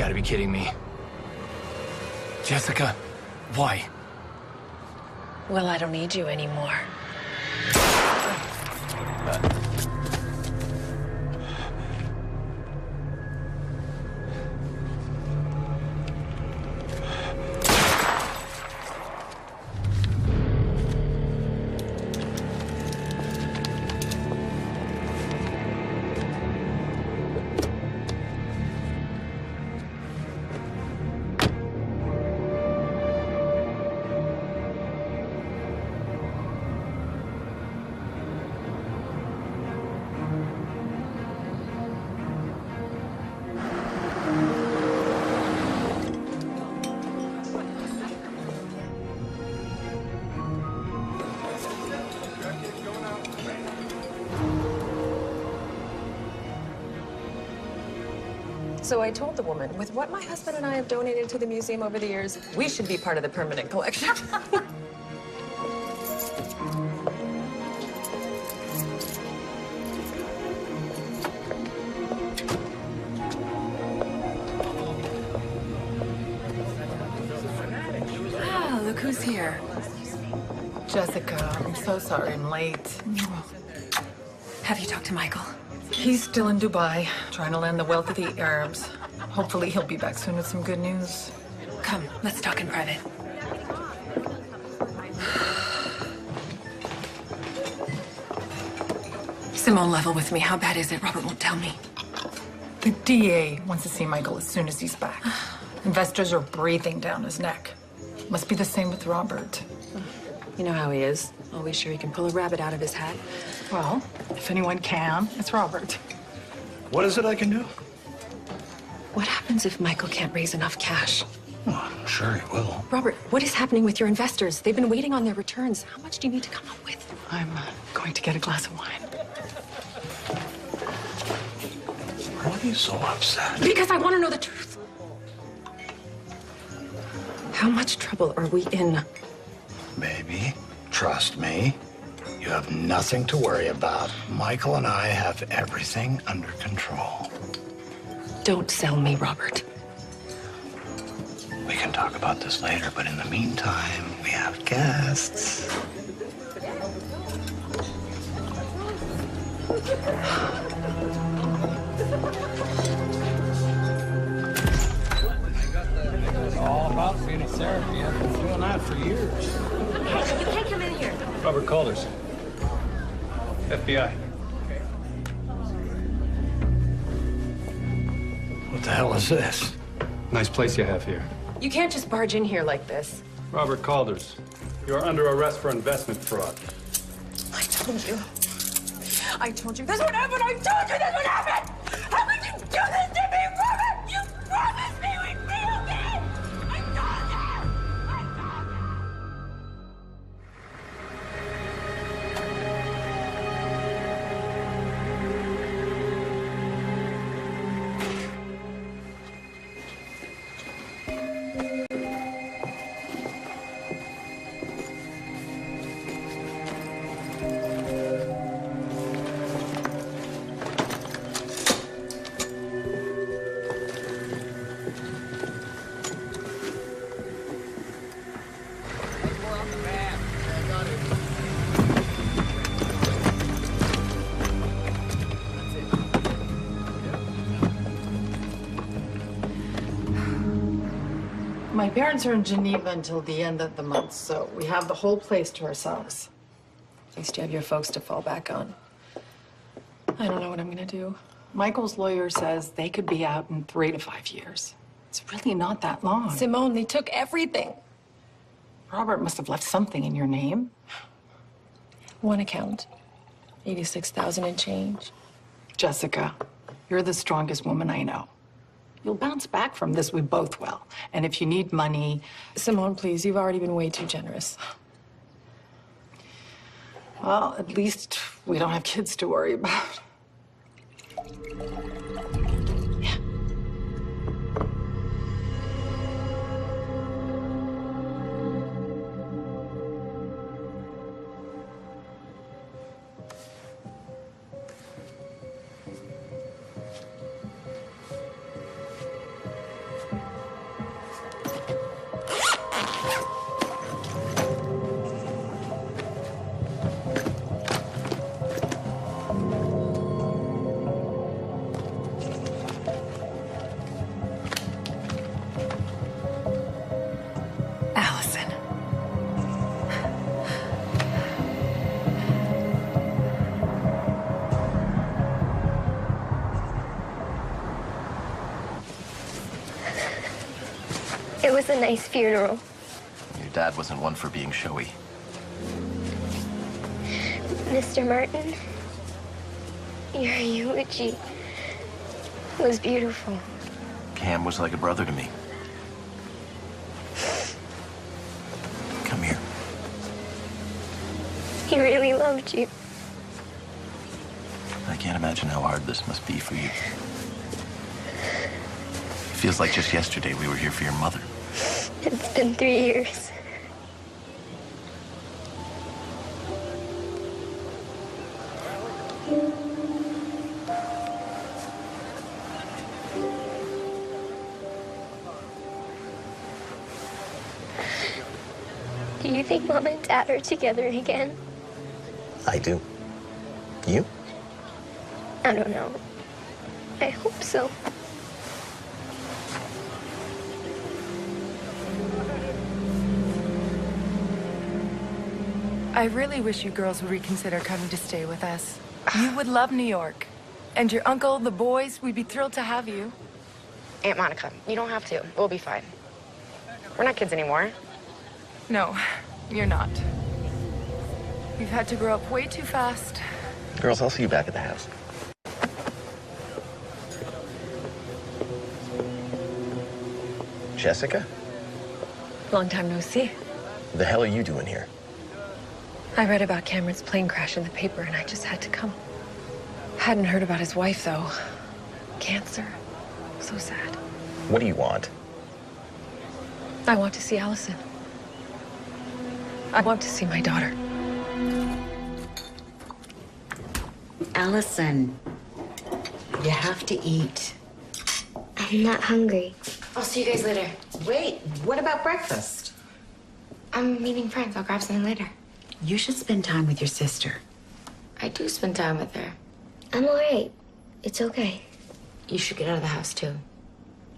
gotta be kidding me. Jessica, why? Well, I don't need you anymore. So I told the woman, with what my husband and I have donated to the museum over the years, we should be part of the permanent collection. Ah, look who's here. Jessica, I'm so sorry I'm late. Have you talked to Michael? He's still in Dubai, trying to land the wealth of the Arabs. Hopefully he'll be back soon with some good news. Come, let's talk in private. Simone, level with me. How bad is it? Robert won't tell me. The DA wants to see Michael as soon as he's back. Investors are breathing down his neck. Must be the same with Robert. You know how he is. Always sure he can pull a rabbit out of his hat. Well, if anyone can, it's Robert. What is it I can do? What happens if Michael can't raise enough cash? Well, I'm sure he will. Robert, what is happening with your investors? They've been waiting on their returns. How much do you need to come up with? I'm going to get a glass of wine. Why are you so upset? Because I want to know the truth. How much trouble are we in? Baby, trust me. You have nothing to worry about. Michael and I have everything under control. Don't sell me, Robert. We can talk about this later, but in the meantime, we have guests. It's all about Phoenix therapy. I've been doing that for years. Hey, you can't come in here. Robert Calders, FBI. What the hell is this? Nice place you have here. You can't just barge in here like this. Robert Calders, you are under arrest for investment fraud. I told you. I told you this would happen. I told you this would happen. How could you do this to me, Robert? You promised me we'd be okay. I told you. I told you. My parents are in Geneva until the end of the month, so we have the whole place to ourselves. At least you have your folks to fall back on. I don't know what I'm gonna do. Michael's lawyer says they could be out in 3 to 5 years. It's really not that long. Simone, they took everything. Robert must have left something in your name. One account, 86,000 and change. Jessica, you're the strongest woman I know. You'll bounce back from this, we both will. And if you need money... Simone, please, you've already been way too generous. Well, at least we don't have kids to worry about. Yeah. It was a nice funeral. Your dad wasn't one for being showy. Mr. Martin, your eulogy was beautiful. Cam was like a brother to me. Come here. He really loved you. I can't imagine how hard this must be for you. It feels like just yesterday we were here for your mother. It's been 3 years. Do you think Mom and Dad are together again? I do. You? I don't know. I hope so. I really wish you girls would reconsider coming to stay with us. You would love New York. And your uncle, the boys, we'd be thrilled to have you. Aunt Monica, you don't have to. We'll be fine. We're not kids anymore. No, you're not. You've had to grow up way too fast. Girls, I'll see you back at the house. Jessica? Long time no see. The hell are you doing here? I read about Cameron's plane crash in the paper and I just had to come. Hadn't heard about his wife, though. Cancer. So sad. What do you want? I want to see Allison. I want to see my daughter. Allison, you have to eat. I'm not hungry. I'll see you guys later. Wait, what about breakfast? I'm meeting friends. I'll grab something later. You should spend time with your sister. I do spend time with her. I'm all right. It's okay. You should get out of the house, too.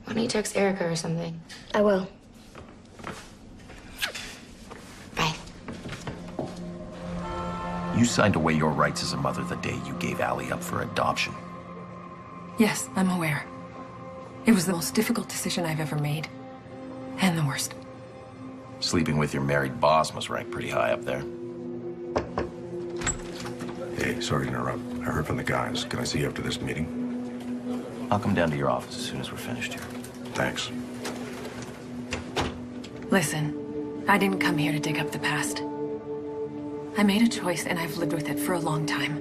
Why don't you text Erica or something? I will. Bye. You signed away your rights as a mother the day you gave Allie up for adoption. Yes, I'm aware. It was the most difficult decision I've ever made. And the worst. Sleeping with your married boss must rank pretty high up there. Hey, sorry to interrupt. I heard from the guys. Can I see you after this meeting? I'll come down to your office as soon as we're finished here. Thanks. Listen, I didn't come here to dig up the past. I made a choice and I've lived with it for a long time.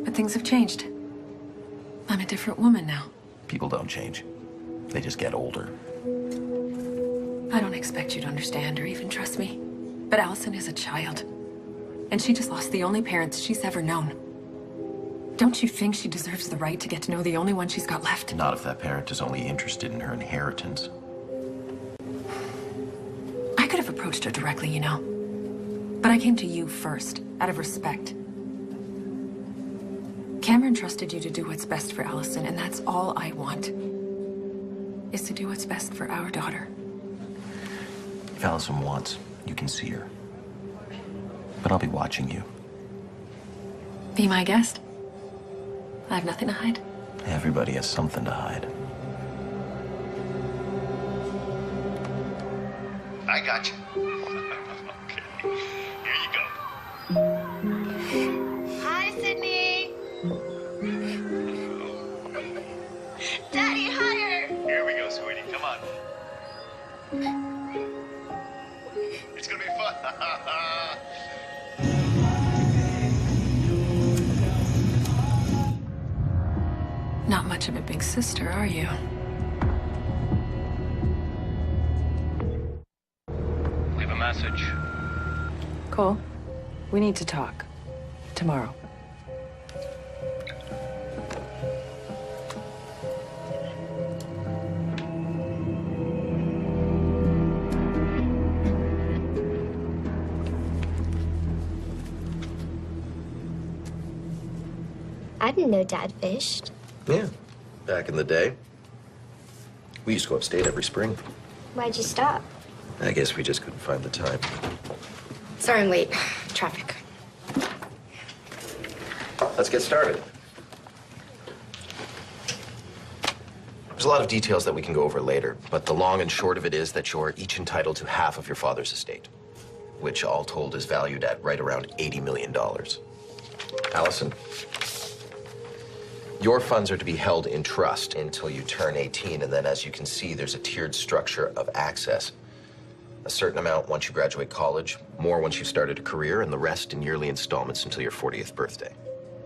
But things have changed. I'm a different woman now. People don't change. They just get older. I don't expect you to understand or even trust me. But Allison is a child. And she just lost the only parents she's ever known. Don't you think she deserves the right to get to know the only one she's got left? Not if that parent is only interested in her inheritance. I could have approached her directly, you know. But I came to you first, out of respect. Cameron trusted you to do what's best for Allison, and that's all I want. Is to do what's best for our daughter. If Allison wants, you can see her. But I'll be watching you. Be my guest. I have nothing to hide. Everybody has something to hide. I got you. Okay. Here you go. Hi, Sydney. Daddy, higher. Here we go, sweetie. Come on. It's gonna be fun. Not much of a big sister, are you? Leave a message. Cole, we need to talk. Tomorrow. I didn't know Dad fished. Yeah, back in the day. We used to go upstate every spring. Why'd you stop? I guess we just couldn't find the time. Sorry I'm late. Traffic. Let's get started. There's a lot of details that we can go over later, but the long and short of it is that you're each entitled to half of your father's estate, which all told is valued at right around $80 million. Allison, your funds are to be held in trust until you turn 18, and then as you can see, there's a tiered structure of access. A certain amount once you graduate college, more once you've started a career, and the rest in yearly installments until your 40th birthday.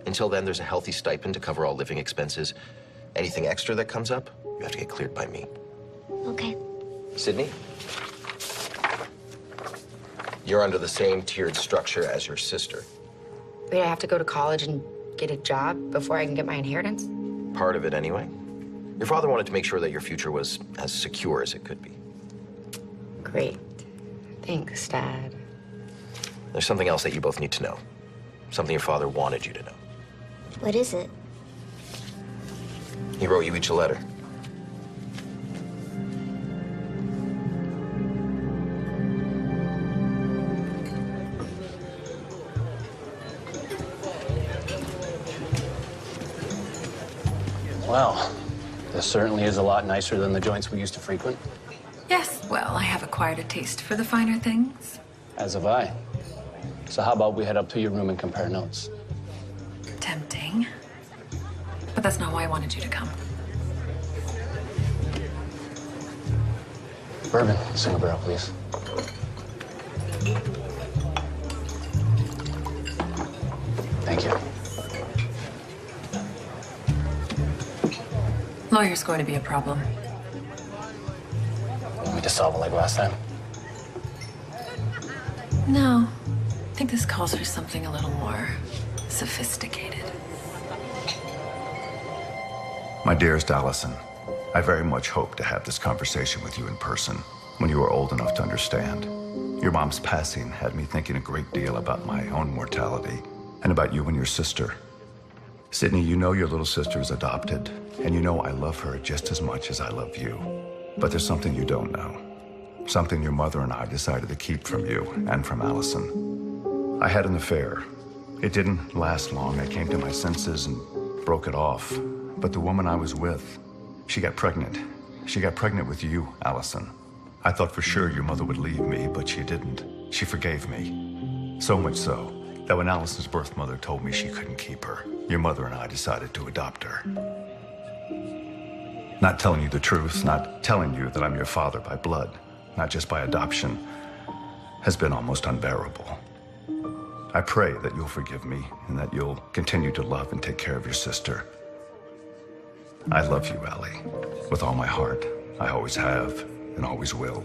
Until then, there's a healthy stipend to cover all living expenses. Anything extra that comes up, you have to get cleared by me. Okay. Sydney? You're under the same tiered structure as your sister. Wait, I have to go to college and get a job before I can get my inheritance? Part of it, anyway. Your father wanted to make sure that your future was as secure as it could be. Great. Thanks, Dad. There's something else that you both need to know. Something your father wanted you to know. What is it? He wrote you each a letter. Well, this certainly is a lot nicer than the joints we used to frequent. Yes, well, I have acquired a taste for the finer things. As have I. So how about we head up to your room and compare notes? Tempting. But that's not why I wanted you to come. Bourbon, single barrel, please. Thank you. Lawyer's going to be a problem. Want me to solve it like last time? No. I think this calls for something a little more sophisticated. My dearest Allison, I very much hope to have this conversation with you in person when you are old enough to understand. Your mom's passing had me thinking a great deal about my own mortality and about you and your sister. Sydney, you know your little sister is adopted, and you know I love her just as much as I love you. But there's something you don't know. Something your mother and I decided to keep from you and from Allison. I had an affair. It didn't last long. I came to my senses and broke it off. But the woman I was with, she got pregnant. She got pregnant with you, Allison. I thought for sure your mother would leave me, but she didn't. She forgave me. So much so that when Allison's birth mother told me she couldn't keep her, your mother and I decided to adopt her. Not telling you the truth, not telling you that I'm your father by blood, not just by adoption, has been almost unbearable. I pray that you'll forgive me and that you'll continue to love and take care of your sister. I love you, Allie, with all my heart. I always have and always will.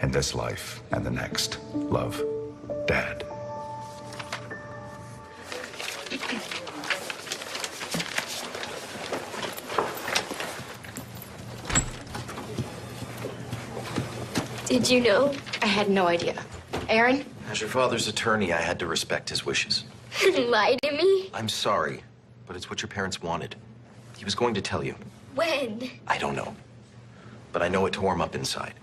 In this life and the next. Love, Dad. Did you know? I had no idea. Aaron? As your father's attorney, I had to respect his wishes. Lie to me? I'm sorry, but it's what your parents wanted. He was going to tell you. When? I don't know, but I know it tore him up inside.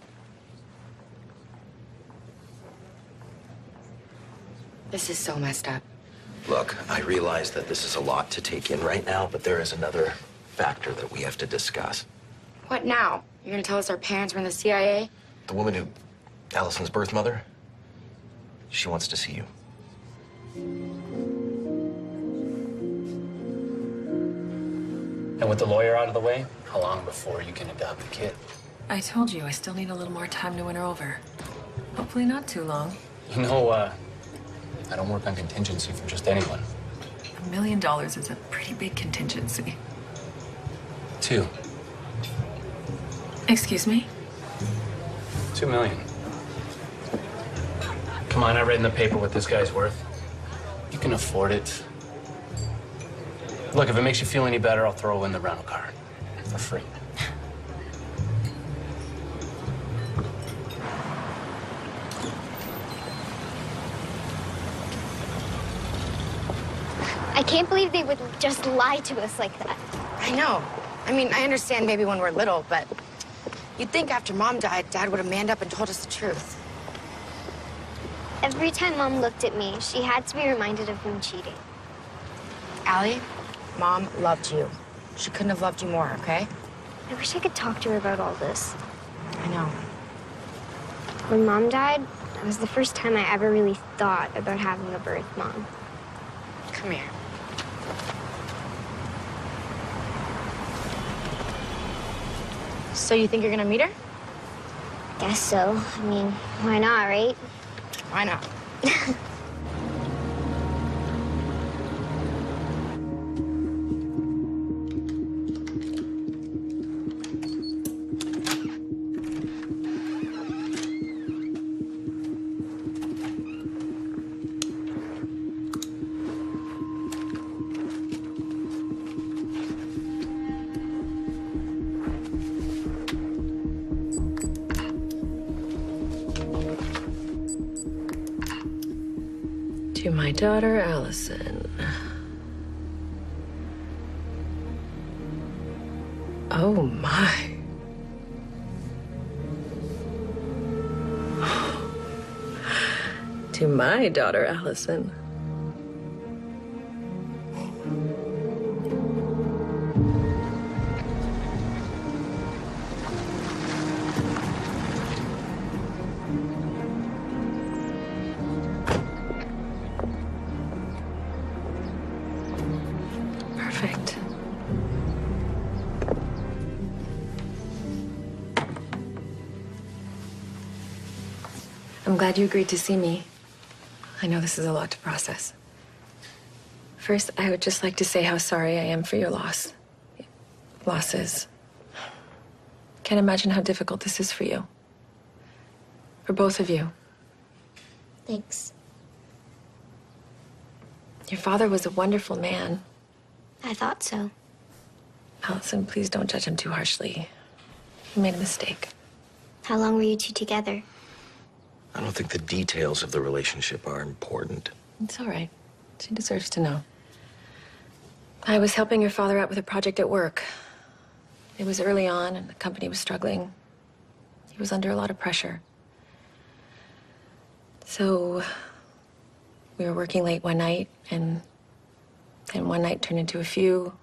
This is so messed up. Look, I realize that this is a lot to take in right now, but there is another factor that we have to discuss. What now? You're gonna tell us our parents were in the CIA? The woman who, Allison's birth mother, she wants to see you. And with the lawyer out of the way, how long before you can adopt the kid? I told you I still need a little more time to win her over. Hopefully not too long. You know, I don't work on contingency for just anyone. $1 million is a pretty big contingency. 2. Excuse me? 2 million. Come on, I read in the paper what this guy's worth. You can afford it. Look, if it makes you feel any better, I'll throw in the rental car for free. I can't believe they would just lie to us like that. I know. I mean, I understand maybe when we're little, but you'd think after Mom died, Dad would have manned up and told us the truth. Every time Mom looked at me, she had to be reminded of me cheating. Allie, Mom loved you. She couldn't have loved you more, okay? I wish I could talk to her about all this. I know. When Mom died, it was the first time I ever really thought about having a birth mom. Come here. So you think you're gonna meet her? Guess so. I mean, why not, right? Why not? To my daughter, Allison. Oh, my. To my daughter, Allison. Perfect. I'm glad you agreed to see me. I know this is a lot to process. First, I would just like to say how sorry I am for your loss. Losses. Can't imagine how difficult this is for you. For both of you. Thanks. Your father was a wonderful man. I thought so. Allison, please don't judge him too harshly. He made a mistake. How long were you two together? I don't think the details of the relationship are important. It's all right. She deserves to know. I was helping your father out with a project at work. It was early on, and the company was struggling. He was under a lot of pressure. So we were working late one night, and then one night turned into a few, and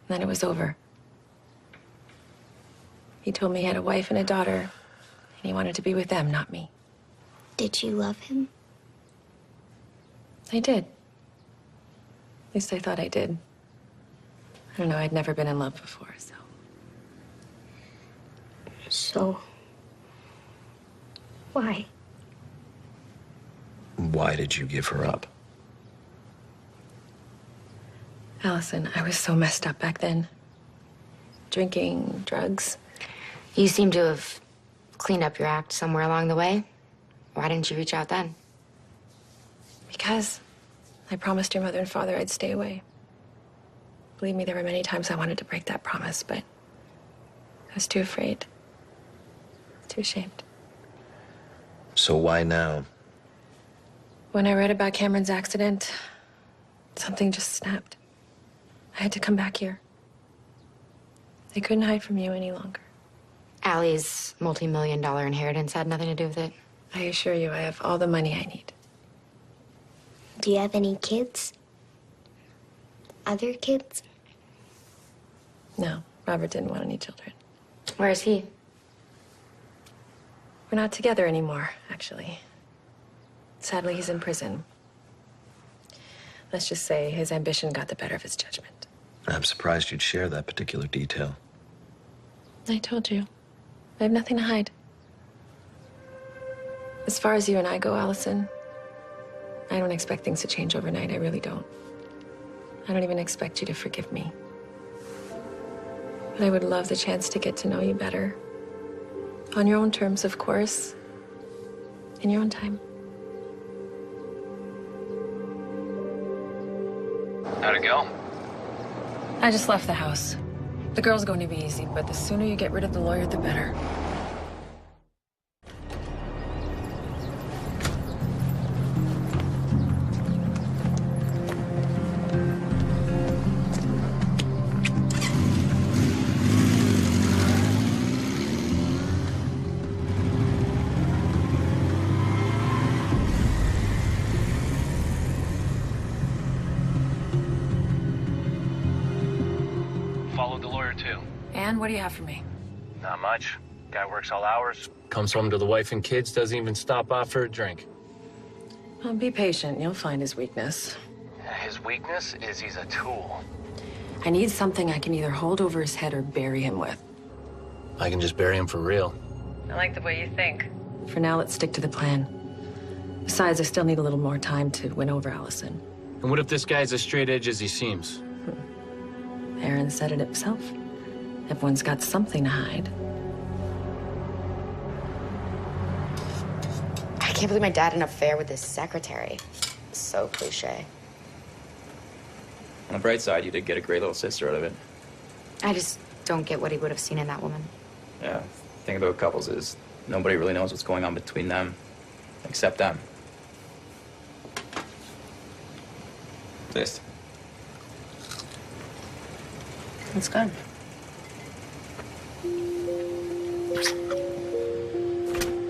then it was over. He told me he had a wife and a daughter, and he wanted to be with them, not me. Did you love him? I did. At least I thought I did. I don't know, I'd never been in love before, so. So, why? Why did you give her up? Allison, I was so messed up back then. Drinking, drugs. You seem to have cleaned up your act somewhere along the way. Why didn't you reach out then? Because I promised your mother and father I'd stay away. Believe me, there were many times I wanted to break that promise, but I was too afraid. Too ashamed. So why now? When I read about Cameron's accident, something just snapped. I had to come back here. I couldn't hide from you any longer. Allie's multi-million-dollar inheritance had nothing to do with it. I assure you, I have all the money I need. Do you have any kids? Other kids? No, Robert didn't want any children. Where is he? We're not together anymore, actually. Sadly, he's in prison. Let's just say his ambition got the better of his judgment. I'm surprised you'd share that particular detail. I told you. I have nothing to hide. As far as you and I go, Allison, I don't expect things to change overnight. I really don't. I don't even expect you to forgive me. But I would love the chance to get to know you better. On your own terms, of course. In your own time. How'd it go? I just left the house. The girl's going to be easy, but the sooner you get rid of the lawyer, the better. Followed the lawyer too. And what do you have for me? Not much. Guy works all hours. Comes home to the wife and kids, doesn't even stop off for a drink. Well, be patient. You'll find his weakness. His weakness is he's a tool. I need something I can either hold over his head or bury him with. I can just bury him for real. I like the way you think. For now, let's stick to the plan. Besides, I still need a little more time to win over Allison. And what if this guy's as straight edge as he seems? Aaron said it himself. Everyone's got something to hide. I can't believe my dad had an affair with his secretary. So cliche. On the bright side, you did get a great little sister out of it. I just don't get what he would have seen in that woman. Yeah, the thing about couples is nobody really knows what's going on between them, except them. Taste. It's good.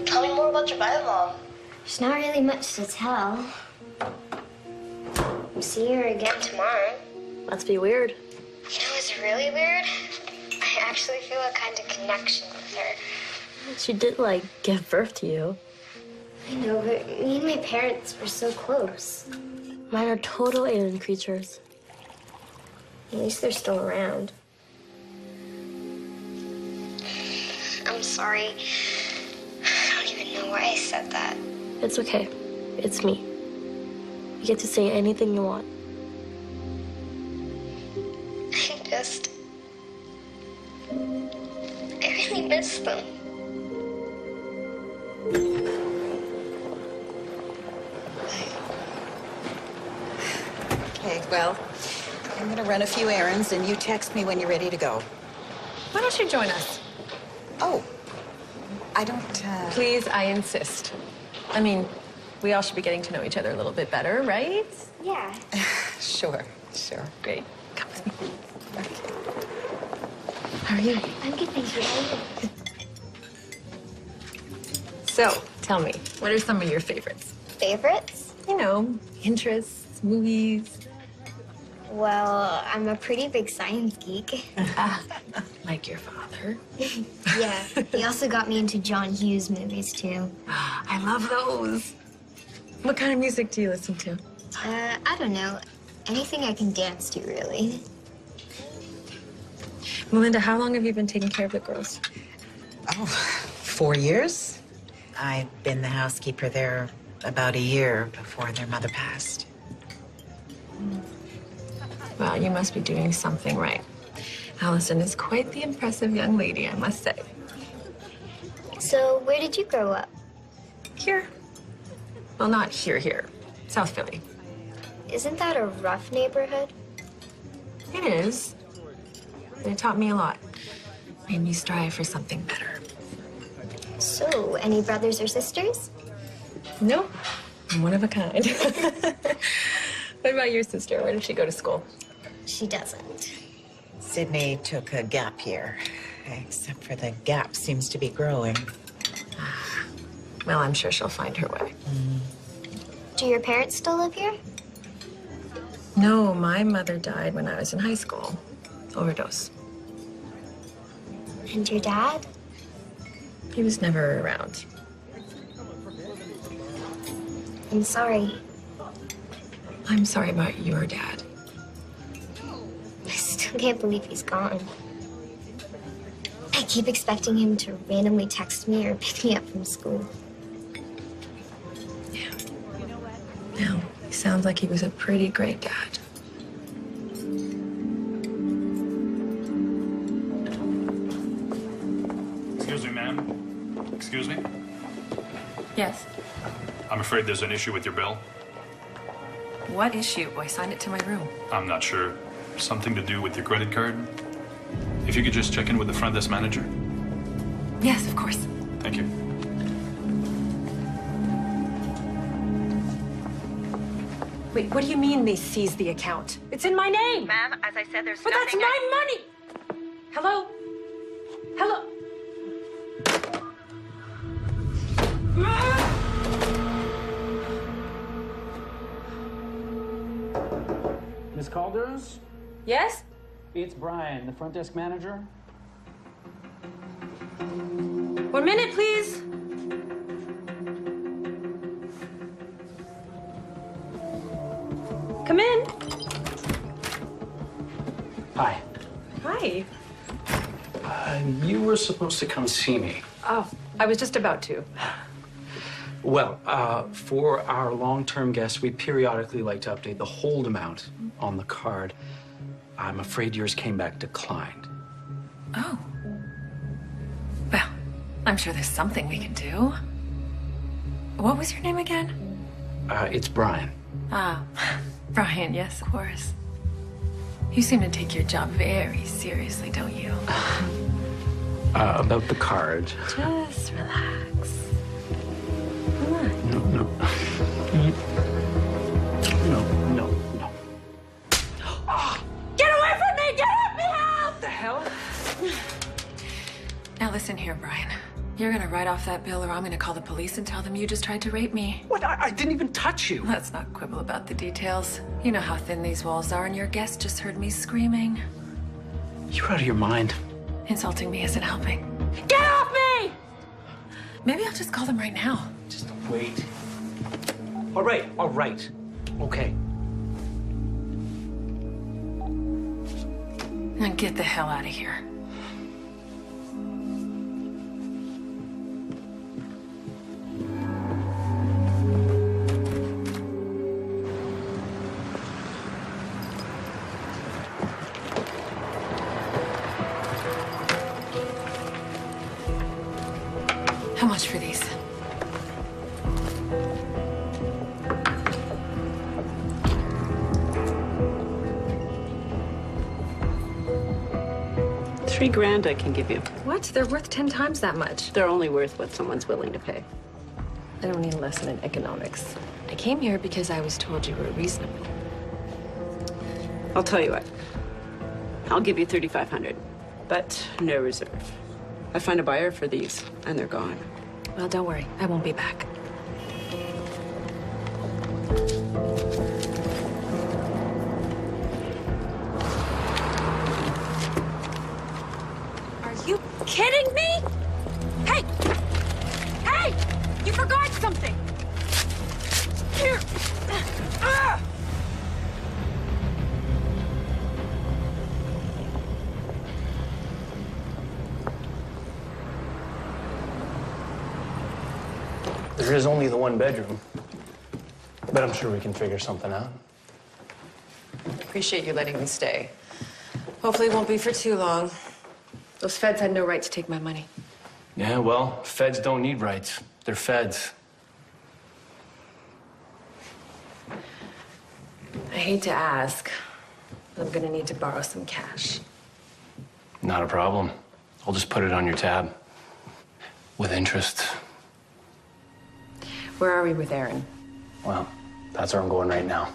Tell me more about your Mom. There's not really much to tell. See her again tomorrow. Must be weird. You know what's really weird? I actually feel a kind of connection with her. She did, like, give birth to you. I know, but me and my parents were so close. Mine are total alien creatures. At least they're still around. I'm sorry. I don't even know why I said that. It's okay. It's me. You get to say anything you want. I really miss them. Okay, well, I'm gonna run a few errands and you text me when you're ready to go. Why don't you join us? Oh, I don't, Please, I insist. I mean, we all should be getting to know each other a little bit better, right? Yeah. Sure. Great. Come with me. Okay. How are you? I'm good, thank you. So, tell me, what are some of your favorites? Favorites? You know, interests, movies. Well, I'm a pretty big science geek. Like your father. Yeah. He also got me into John Hughes movies, too. I love those. What kind of music do you listen to? I don't know. Anything I can dance to, really. Melinda, how long have you been taking care of the girls? Oh, 4 years. I've been the housekeeper there about a year before their mother passed. Well, you must be doing something right. Allison is quite the impressive young lady, I must say. So, where did you grow up? Here. Well, not here. South Philly. Isn't that a rough neighborhood? It is. But it taught me a lot. Made me strive for something better. So, any brothers or sisters? No, I'm one of a kind. What about your sister? Where did she go to school? She doesn't. Sydney took a gap year, except for the gap seems to be growing. Well, I'm sure she'll find her way. Do your parents still live here? No, my mother died when I was in high school. Overdose. And your dad? He was never around. I'm sorry. I'm sorry about your dad. I still can't believe he's gone. I keep expecting him to randomly text me or pick me up from school. Yeah. No, he sounds like he was a pretty great dad. Excuse me, ma'am. Excuse me? Yes. I'm afraid there's an issue with your bill. What issue? I signed it to my room. I'm not sure. Something to do with your credit card? If you could just check in with the front desk manager. Yes, of course. Thank you. Wait, what do you mean they seized the account? It's in my name! Ma'am, as I said, there's But that's nothing my money! Hello? Hello? Miss Calders? Yes? It's Brian, the front desk manager. 1 minute, please. Come in. Hi. Hi. You were supposed to come see me. Oh, I was just about to. Well, for our long-term guests, we periodically like to update the hold amount on the card. I'm afraid yours came back declined. Oh. Well, I'm sure there's something we can do. What was your name again? It's Brian. Ah, Brian, yes, of course. You seem to take your job very seriously, don't you? About the card. Just relax. Relax. No. No. Get away from me! Get off me! Help! What the hell? Now listen here, Brian. You're gonna write off that bill or I'm gonna call the police and tell them you just tried to rape me. What? I didn't even touch you. Let's not quibble about the details. You know how thin these walls are and your guest just heard me screaming. You're out of your mind. Insulting me isn't helping. Get off me! Maybe I'll just call them right now. Just wait. All right. Okay. Now get the hell out of here. How much for these? $3,000 I can give you. What? They're worth 10 times that much. They're only worth what someone's willing to pay. I don't need a lesson in economics. I came here because I was told you were reasonable. I'll tell you what. I'll give you $3,500, but no reserve. I find a buyer for these, and they're gone. Well, don't worry. I won't be back. Are you kidding me? Hey! Hey! You forgot something! Here! Ah! There is only the one bedroom, but I'm sure we can figure something out. Appreciate you letting me stay. Hopefully it won't be for too long. Those feds had no right to take my money. Yeah, well, feds don't need rights. They're feds. I hate to ask, but I'm gonna need to borrow some cash. Not a problem. I'll just put it on your tab. With interest. Where are we with Aaron? Well, that's where I'm going right now.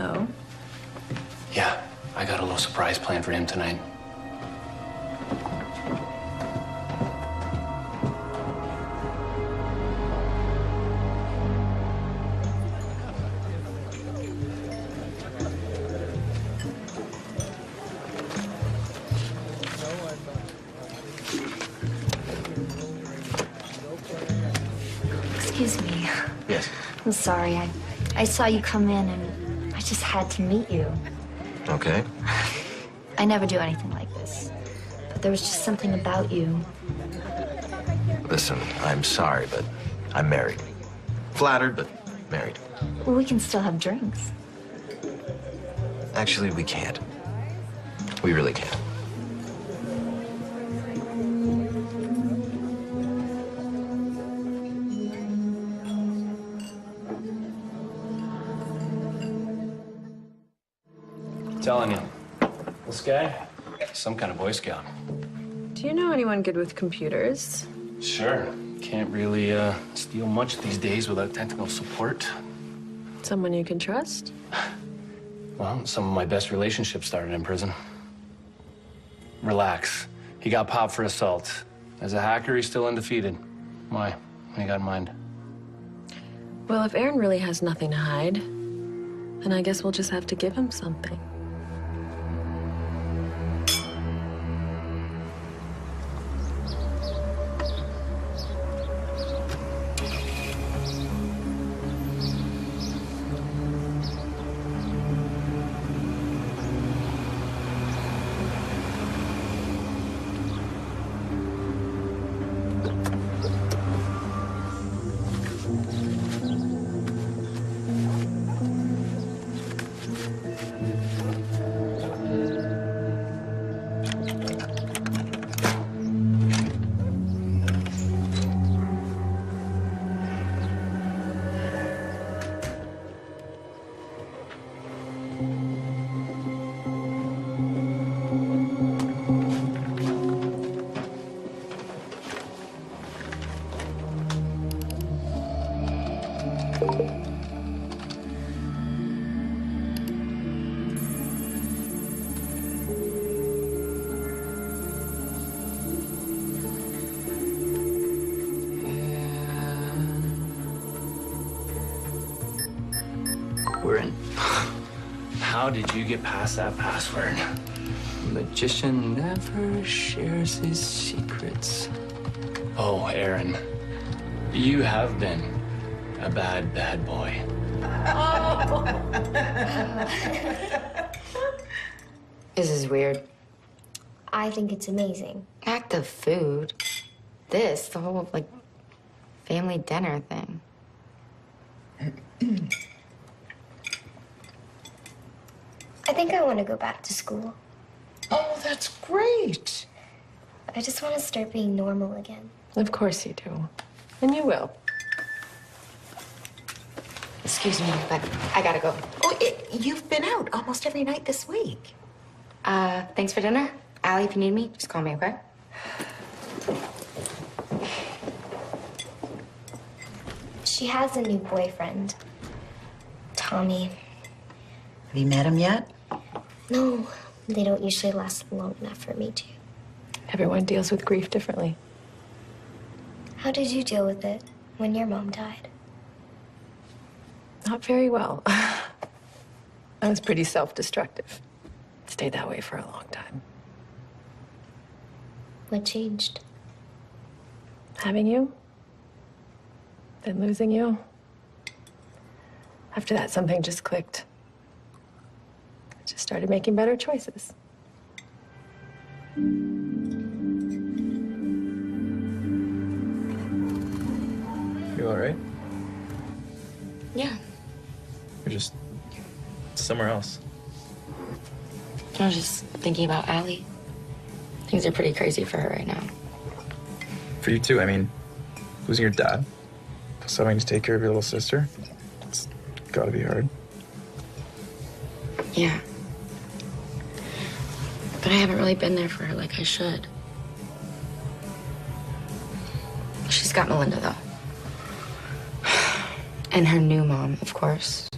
Oh? Yeah, I got a little surprise planned for him tonight. Excuse me. Yes. I'm sorry. I saw you come in and I just had to meet you. Okay. I never do anything like this. But there was just something about you. Listen, I'm sorry, but I'm married. Flattered, but married. Well, we can still have drinks. Actually, we can't. We really can't. Telling you, this guy, some kind of Boy Scout. Do you know anyone good with computers? Sure. Can't really steal much these days without technical support. Someone you can trust? Well, some of my best relationships started in prison. Relax. He got popped for assault. As a hacker, he's still undefeated. Why? What do you got in mind? Well, if Aaron really has nothing to hide, then I guess we'll just have to give him something. were in. How did you get past that password? Magician never shares his secrets. Oh, Aaron, you have been a bad, bad boy. This is weird. I think it's amazing. Act of food. This, the whole, like, family dinner thing. I think I want to go back to school. Oh, that's great. I just want to start being normal again. Of course you do. And you will. Excuse me, but I gotta go. Oh, you've been out almost every night this week. Thanks for dinner. Allie, if you need me, just call me, okay? She has a new boyfriend, Tommy. Have you met him yet? No, they don't usually last long enough for me to. Everyone deals with grief differently. How did you deal with it when your mom died? Not very well. I was pretty self-destructive. Stayed that way for a long time. What changed? Having you, then losing you. After that, something just clicked. I just started making better choices. You all right? Yeah. You're just somewhere else. I was just thinking about Allie. Things are pretty crazy for her right now. For you too, I mean, losing your dad, plus having to take care of your little sister, it's gotta be hard. Yeah. But I haven't really been there for her like I should. She's got Melinda, though. And her new mom, of course.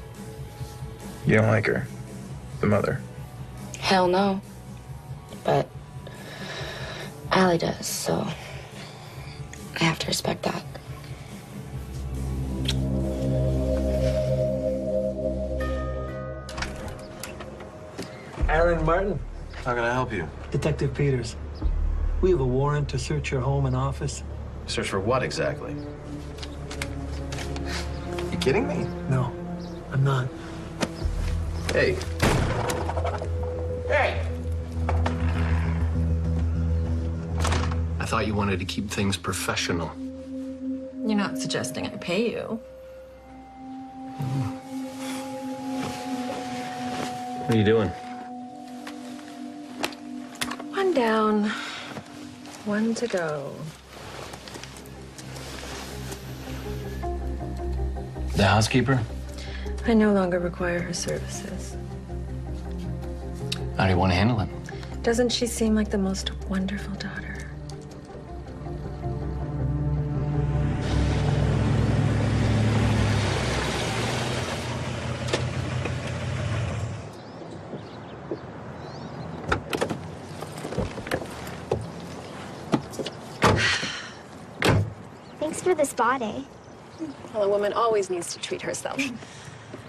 You don't like her, the mother. Hell no. But Allie does, so I have to respect that. Aaron Martin. How can I help you? Detective Peters. We have a warrant to search your home and office. Search for what exactly? You kidding me? No, I'm not. Hey. Hey! I thought you wanted to keep things professional. You're not suggesting I pay you. What are you doing? One down, one to go. The housekeeper? I no longer require her services. How do you want to handle it? Doesn't she seem like the most wonderful daughter? Thanks for the spa day. Well, a woman always needs to treat herself.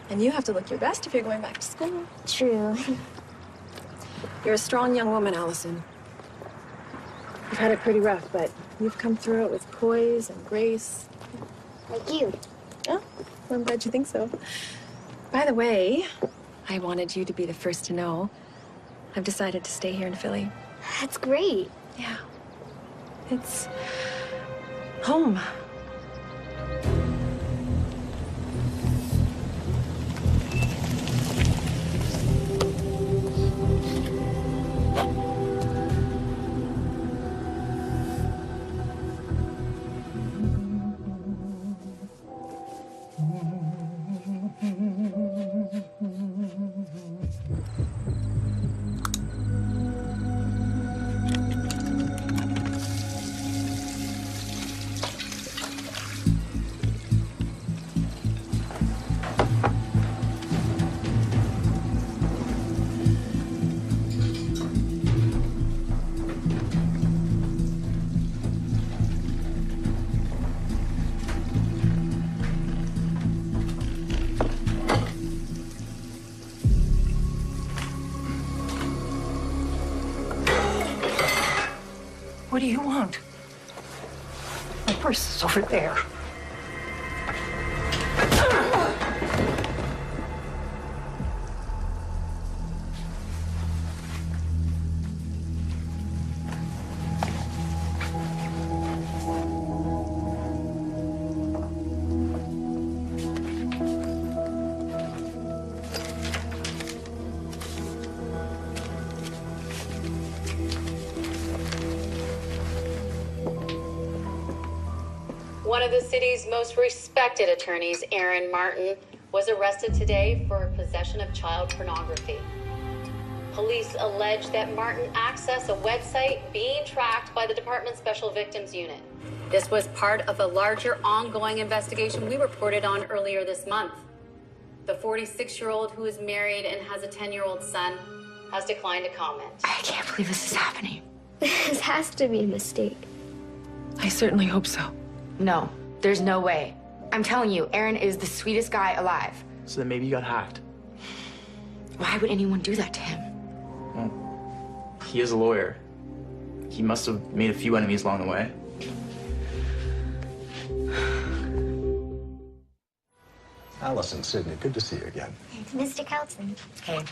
And you have to look your best if you're going back to school. True. You're a strong young woman, Allison. You've had it pretty rough, but you've come through it with poise and grace. Like you. Oh, well, I'm glad you think so. By the way, I wanted you to be the first to know. I've decided to stay here in Philly. That's great. Yeah. It's home. What do you want? My purse is over there. One of the city's most respected attorneys, Aaron Martin, was arrested today for possession of child pornography. Police allege that Martin accessed a website being tracked by the department's Special Victims Unit. This was part of a larger ongoing investigation we reported on earlier this month. The 46-year-old who is married and has a 10-year-old son has declined to comment. I can't believe this is happening. This has to be a mistake. I certainly hope so. No, there's no way. I'm telling you, Aaron is the sweetest guy alive. So then maybe you got hacked. Why would anyone do that to him? Well, he is a lawyer. He must have made a few enemies along the way. Allison, Sydney, good to see you again. Mr. Kelton. Hey.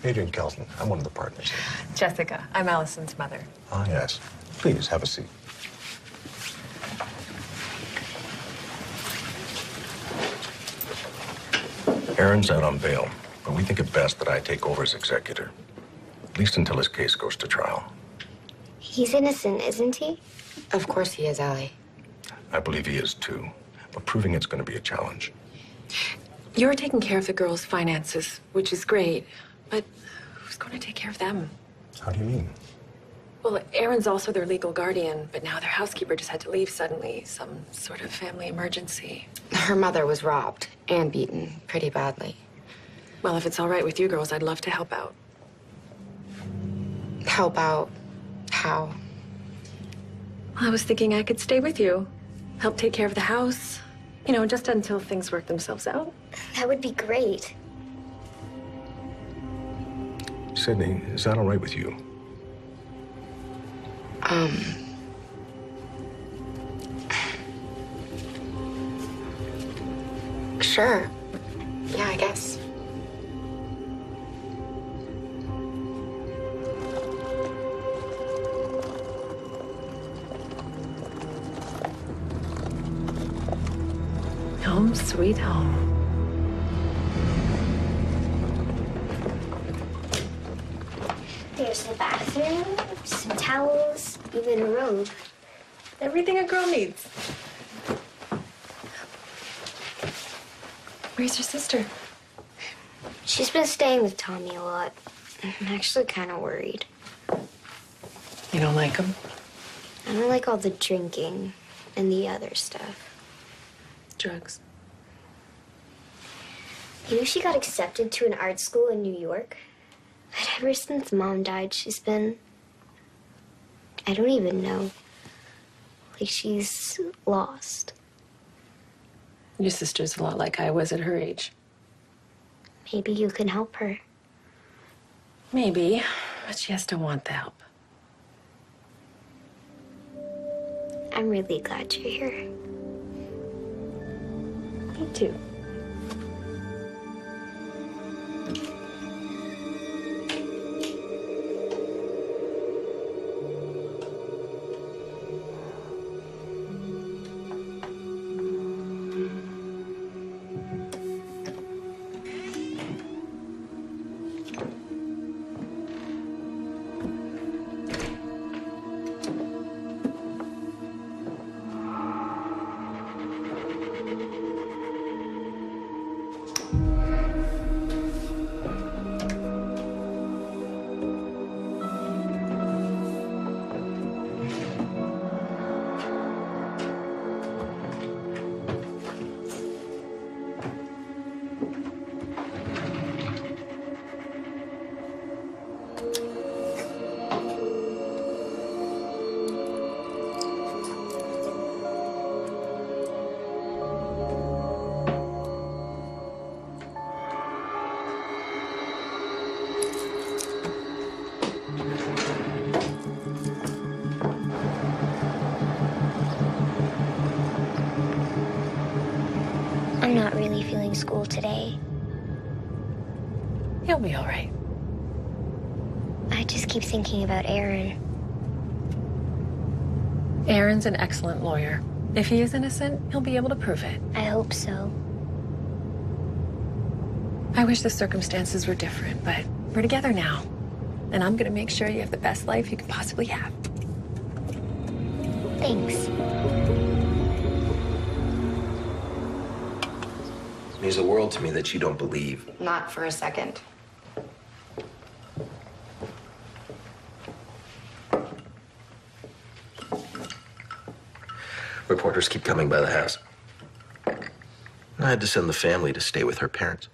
Adrian Kelton, I'm one of the partners here. Jessica, I'm Allison's mother. Ah, yes. Please, have a seat. Aaron's out on bail, but we think it best that I take over as executor, at least until his case goes to trial. He's innocent, isn't he? Of course he is, Allie. I believe he is too, but proving it's going to be a challenge. You're taking care of the girls' finances, which is great, but who's going to take care of them? How do you mean? Well, Aaron's also their legal guardian, but now their housekeeper just had to leave suddenly. Some sort of family emergency. Her mother was robbed and beaten pretty badly. Well, if it's all right with you girls, I'd love to help out. Help out? How? I was thinking I could stay with you. Help take care of the house. You know, just until things work themselves out. That would be great. Sydney, is that all right with you? Sure. Yeah, I guess. Home sweet home. There's the bathroom, some towels, even a robe. Everything a girl needs. Where's your sister? She's been staying with Tommy a lot. I'm actually kind of worried. You don't like him? I don't like all the drinking and the other stuff. Drugs. You know, she got accepted to an art school in New York. But ever since Mom died, she's been... I don't even know. Like, she's lost. Your sister's a lot like I was at her age. Maybe you can help her. Maybe, but she has to want the help. I'm really glad you're here. Me too. I'm not really feeling school today. He'll be all right. I just keep thinking about Aaron. Aaron's an excellent lawyer. If he is innocent, he'll be able to prove it. I hope so. I wish the circumstances were different, but we're together now. And I'm gonna make sure you have the best life you can possibly have. Thanks. It means the world to me that you don't believe. Not for a second. Reporters keep coming by the house. I had to send the family to stay with her parents.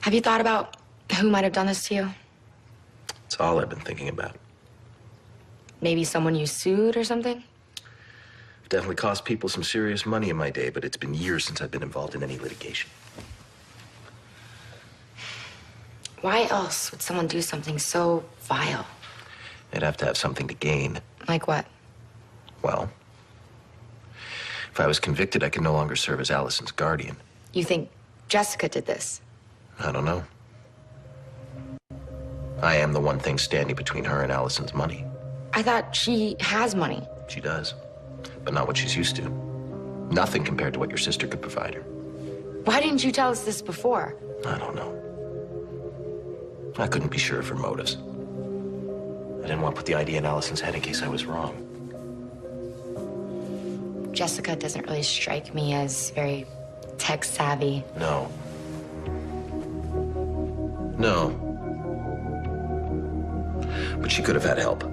Have you thought about who might have done this to you? It's all I've been thinking about. Maybe someone you sued or something? I've definitely cost people some serious money in my day, but it's been years since I've been involved in any litigation. Why else would someone do something so vile? They'd have to have something to gain. Like what? Well, if I was convicted, I could no longer serve as Allison's guardian. You think Jessica did this? I don't know. I am the one thing standing between her and Allison's money. I thought she has money. She does, but not what she's used to. Nothing compared to what your sister could provide her. Why didn't you tell us this before? I don't know. I couldn't be sure of her motives. I didn't want to put the idea in Allison's head in case I was wrong. Jessica doesn't really strike me as very tech savvy. No. No. But she could have had help.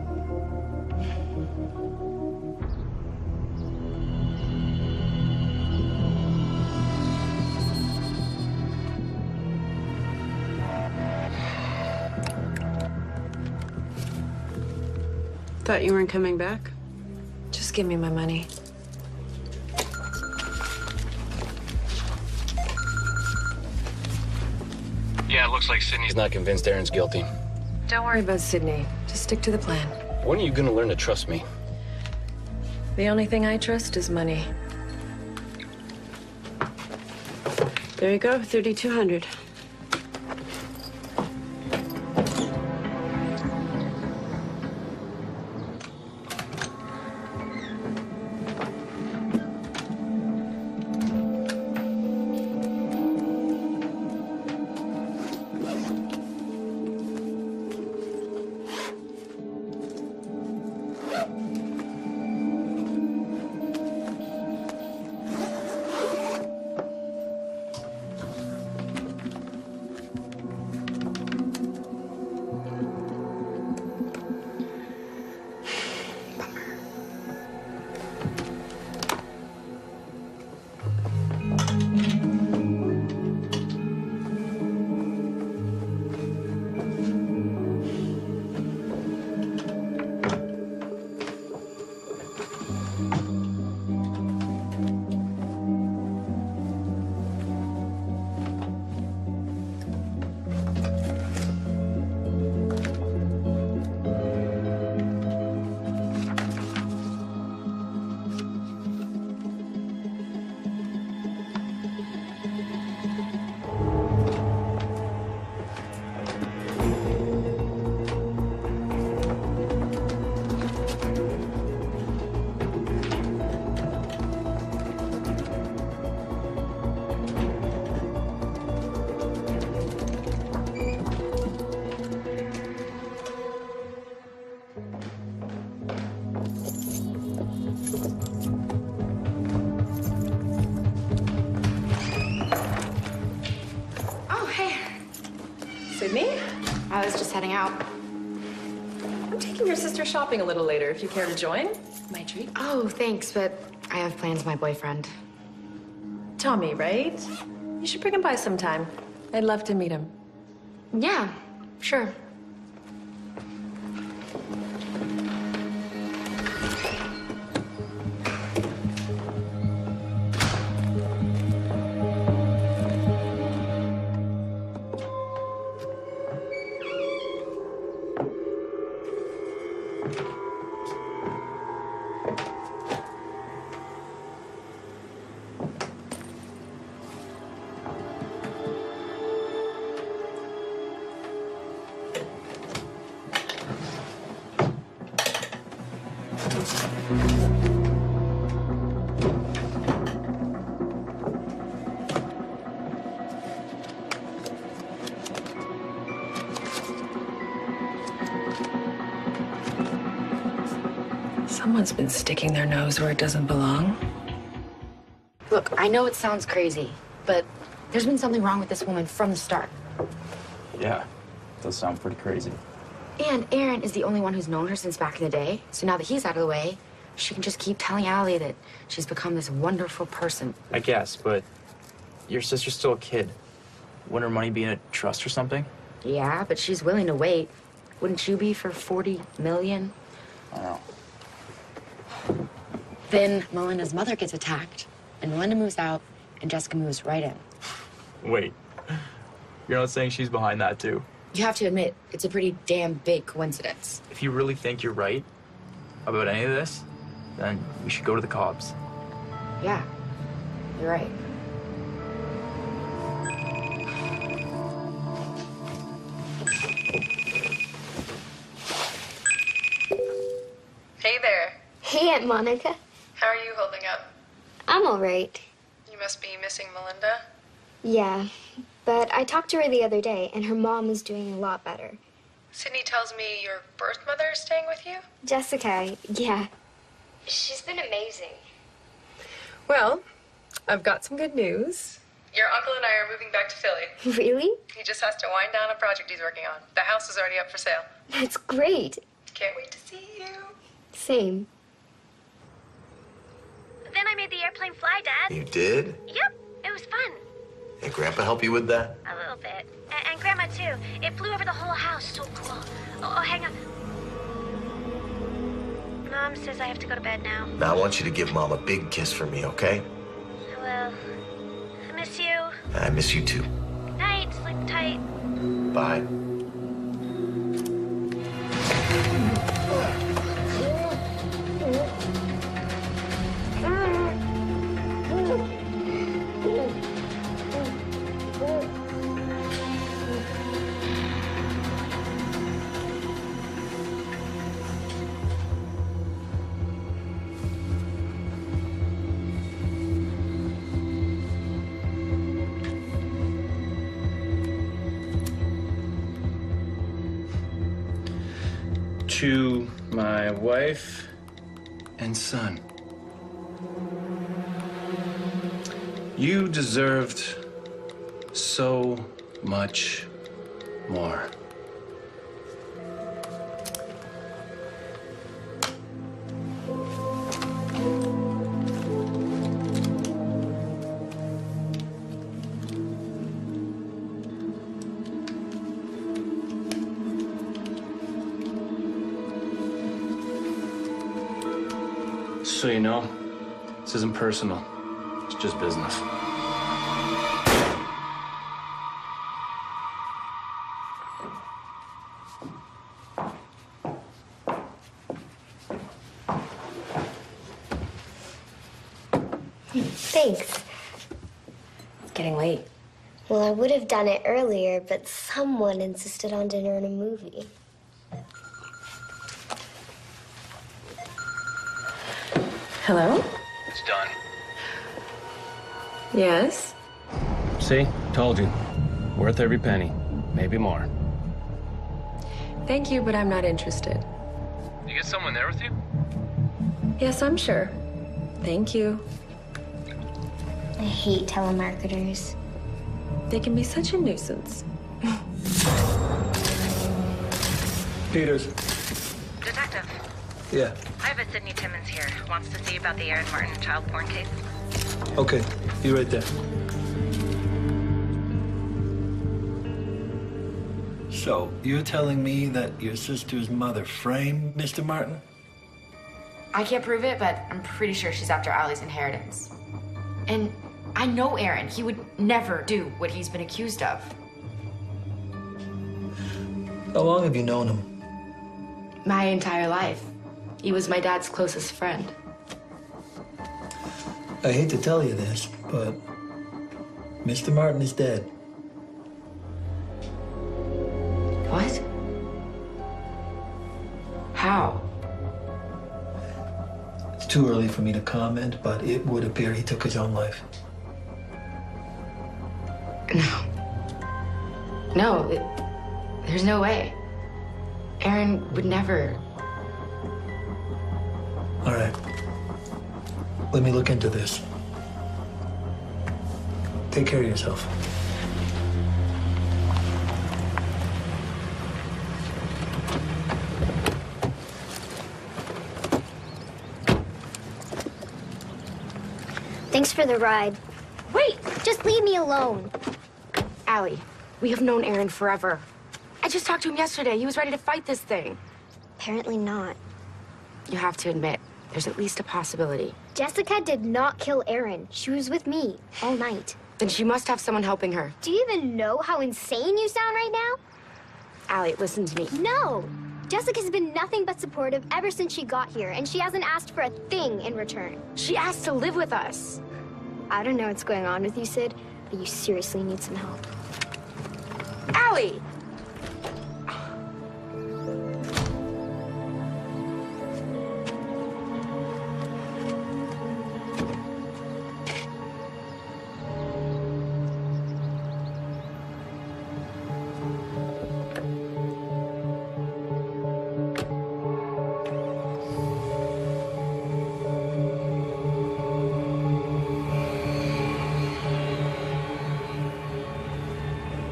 Thought you weren't coming back? Just give me my money. Yeah, it looks like Sydney's not convinced Aaron's guilty. Don't worry about Sydney. Just stick to the plan. When are you gonna learn to trust me? The only thing I trust is money. There you go, 3,200. Sydney? I was just heading out. I'm taking your sister shopping a little later if you care to join. My treat. Oh, thanks, but I have plans with my boyfriend. Tommy, right? You should bring him by sometime. I'd love to meet him. Yeah, sure. Someone's been sticking their nose where it doesn't belong. Look, I know it sounds crazy, but there's been something wrong with this woman from the start. Yeah, does sound pretty crazy. And Aaron is the only one who's known her since back in the day. So now that he's out of the way, she can just keep telling Allie that she's become this wonderful person. I guess, but your sister's still a kid. Wouldn't her money be in a trust or something? Yeah, but she's willing to wait. Wouldn't you be for $40 million? I don't know. Then Melinda's mother gets attacked, and Melinda moves out, and Jessica moves right in. Wait, you're not saying she's behind that too? You have to admit, it's a pretty damn big coincidence. If you really think you're right about any of this, then we should go to the cops. Yeah, you're right. Hey there. Hey, Aunt Monica. How are you holding up? I'm all right. You must be missing Melinda. Yeah, but I talked to her the other day, and her mom is doing a lot better. Sydney tells me your birth mother is staying with you? Jessica, yeah. She's been amazing. Well, I've got some good news. Your uncle and I are moving back to Philly. Really? He just has to wind down a project he's working on. The house is already up for sale. That's great. Can't wait to see you. Same. Then I made the airplane fly, Dad. You did? Yep, it was fun. Did Grandpa help you with that? A little bit. And Grandma, too. It flew over the whole house. So cool. Oh, hang on. Mom says I have to go to bed now. Now I want you to give Mom a big kiss for me, okay? I will. I miss you. I miss you too. Night. Sleep tight. Bye. To my wife and son. You deserved so much more. So you know, this isn't personal. It's just business. Thanks. It's getting late. Well, I would have done it earlier, but someone insisted on dinner and a movie. Hello? It's done. Yes? See? Told you. Worth every penny. Maybe more. Thank you, but I'm not interested. You get someone there with you? Yes, I'm sure. Thank you. I hate telemarketers. They can be such a nuisance. Peters. Detective, Yeah. I have a Sydney Timmons here. Wants to see about the Aaron Martin child porn case. Okay. Be right there. So, you're telling me that your sister's mother framed Mr. Martin? I can't prove it, but I'm pretty sure she's after Allie's inheritance. And I know Aaron. He would never do what he's been accused of. How long have you known him? My entire life. He was my dad's closest friend. I hate to tell you this, but Mr. Martin is dead. What? How? too early for me to comment, but it would appear he took his own life. No, there's no way. Aaron would never. All right. Let me look into this. Take care of yourself. Thanks for the ride. Wait, just leave me alone. Allie, we have known Aaron forever. I just talked to him yesterday. He was ready to fight this thing. Apparently not. You have to admit, there's at least a possibility. Jessica did not kill Aaron. She was with me all night. Then she must have someone helping her. Do you even know how insane you sound right now? Allie, listen to me. No! Jessica's been nothing but supportive ever since she got here, and she hasn't asked for a thing in return. She asked to live with us. I don't know what's going on with you, Sid, but you seriously need some help. Allie!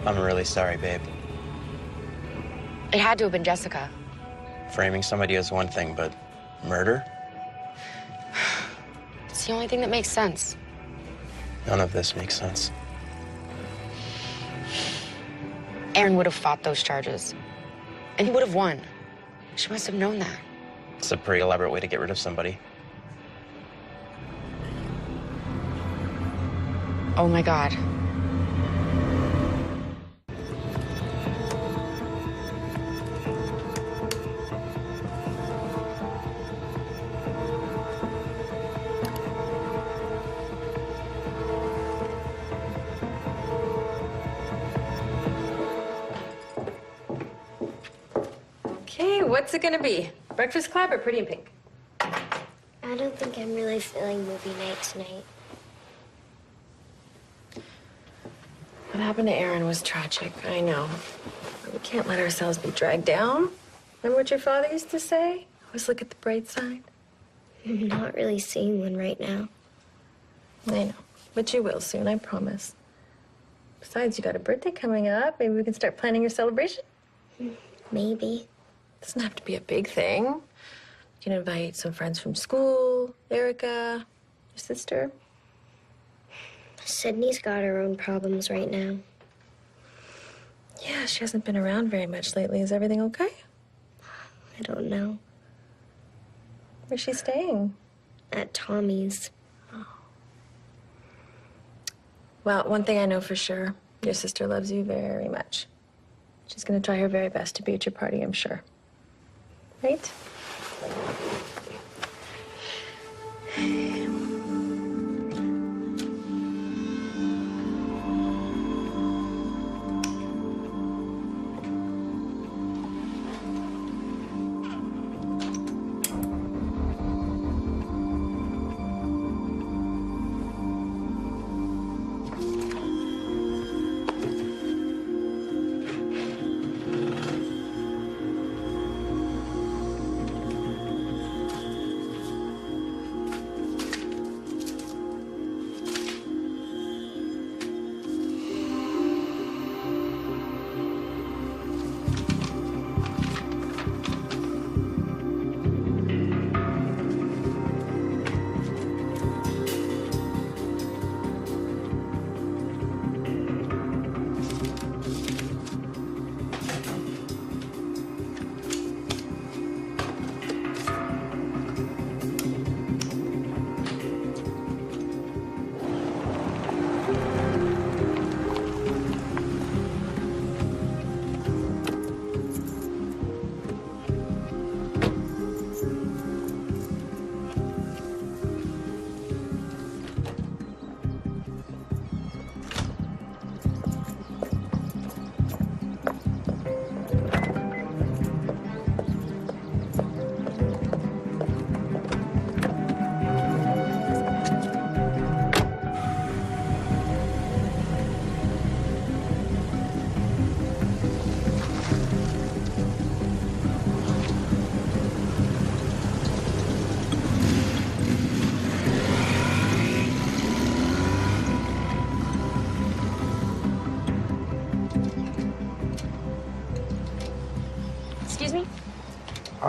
I'm really sorry, babe. It had to have been Jessica. Framing somebody is one thing, but murder? It's the only thing that makes sense. None of this makes sense. Aaron would have fought those charges. And he would have won. She must have known that. It's a pretty elaborate way to get rid of somebody. Oh my God. Okay, what's it gonna be? Breakfast Club or Pretty in Pink? I don't think I'm really feeling movie night tonight. What happened to Aaron was tragic, I know. But we can't let ourselves be dragged down. Remember what your father used to say? Always look at the bright side. I'm not really seeing one right now. I know, but you will soon, I promise. Besides, you got a birthday coming up. Maybe we can start planning your celebration? Maybe. Doesn't have to be a big thing. You can invite some friends from school, Erica, your sister. Sydney's got her own problems right now. Yeah, she hasn't been around very much lately. Is everything okay? I don't know. Where's she staying? At Tommy's. Well, one thing I know for sure, your sister loves you very much. She's gonna try her very best to be at your party, I'm sure. Right?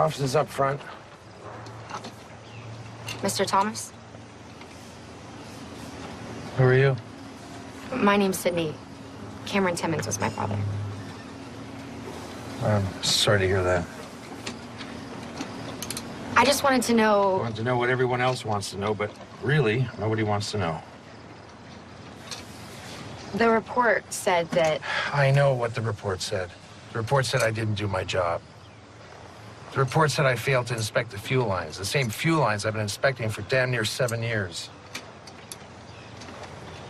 Office is up front. Mr. Thomas? Who are you? My name's Sydney. Cameron Timmons was my father. I'm sorry to hear that. I just wanted to I know... want to know what everyone else wants to know, but really, nobody wants to know. The report said that... I know what the report said. The report said I didn't do my job. The report said I failed to inspect the fuel lines, the same fuel lines I've been inspecting for damn near 7 years.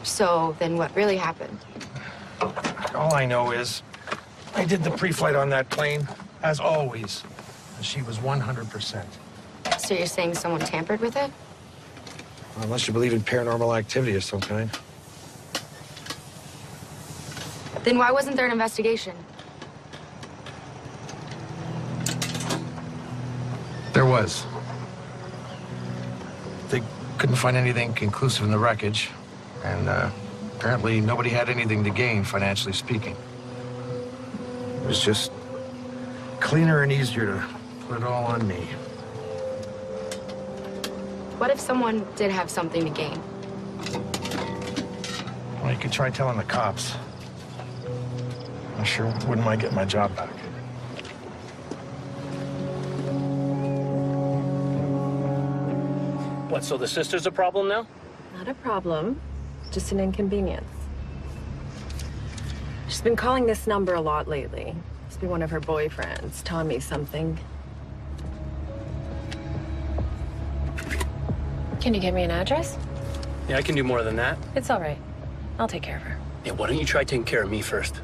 So then what really happened? All I know is I did the pre-flight on that plane, as always. And she was 100%. So you're saying someone tampered with it? Unless you believe in paranormal activity of some kind. Then why wasn't there an investigation? There was. They couldn't find anything conclusive in the wreckage, and apparently nobody had anything to gain, financially speaking. It was just cleaner and easier to put it all on me. What if someone did have something to gain? Well, you could try telling the cops. I sure wouldn't mind getting my job back. What, so the sister's a problem now? Not a problem, just an inconvenience. She's been calling this number a lot lately. Must be one of her boyfriends, Tommy something. Can you give me an address? Yeah, I can do more than that. It's all right. I'll take care of her. Yeah, why don't you try taking care of me first?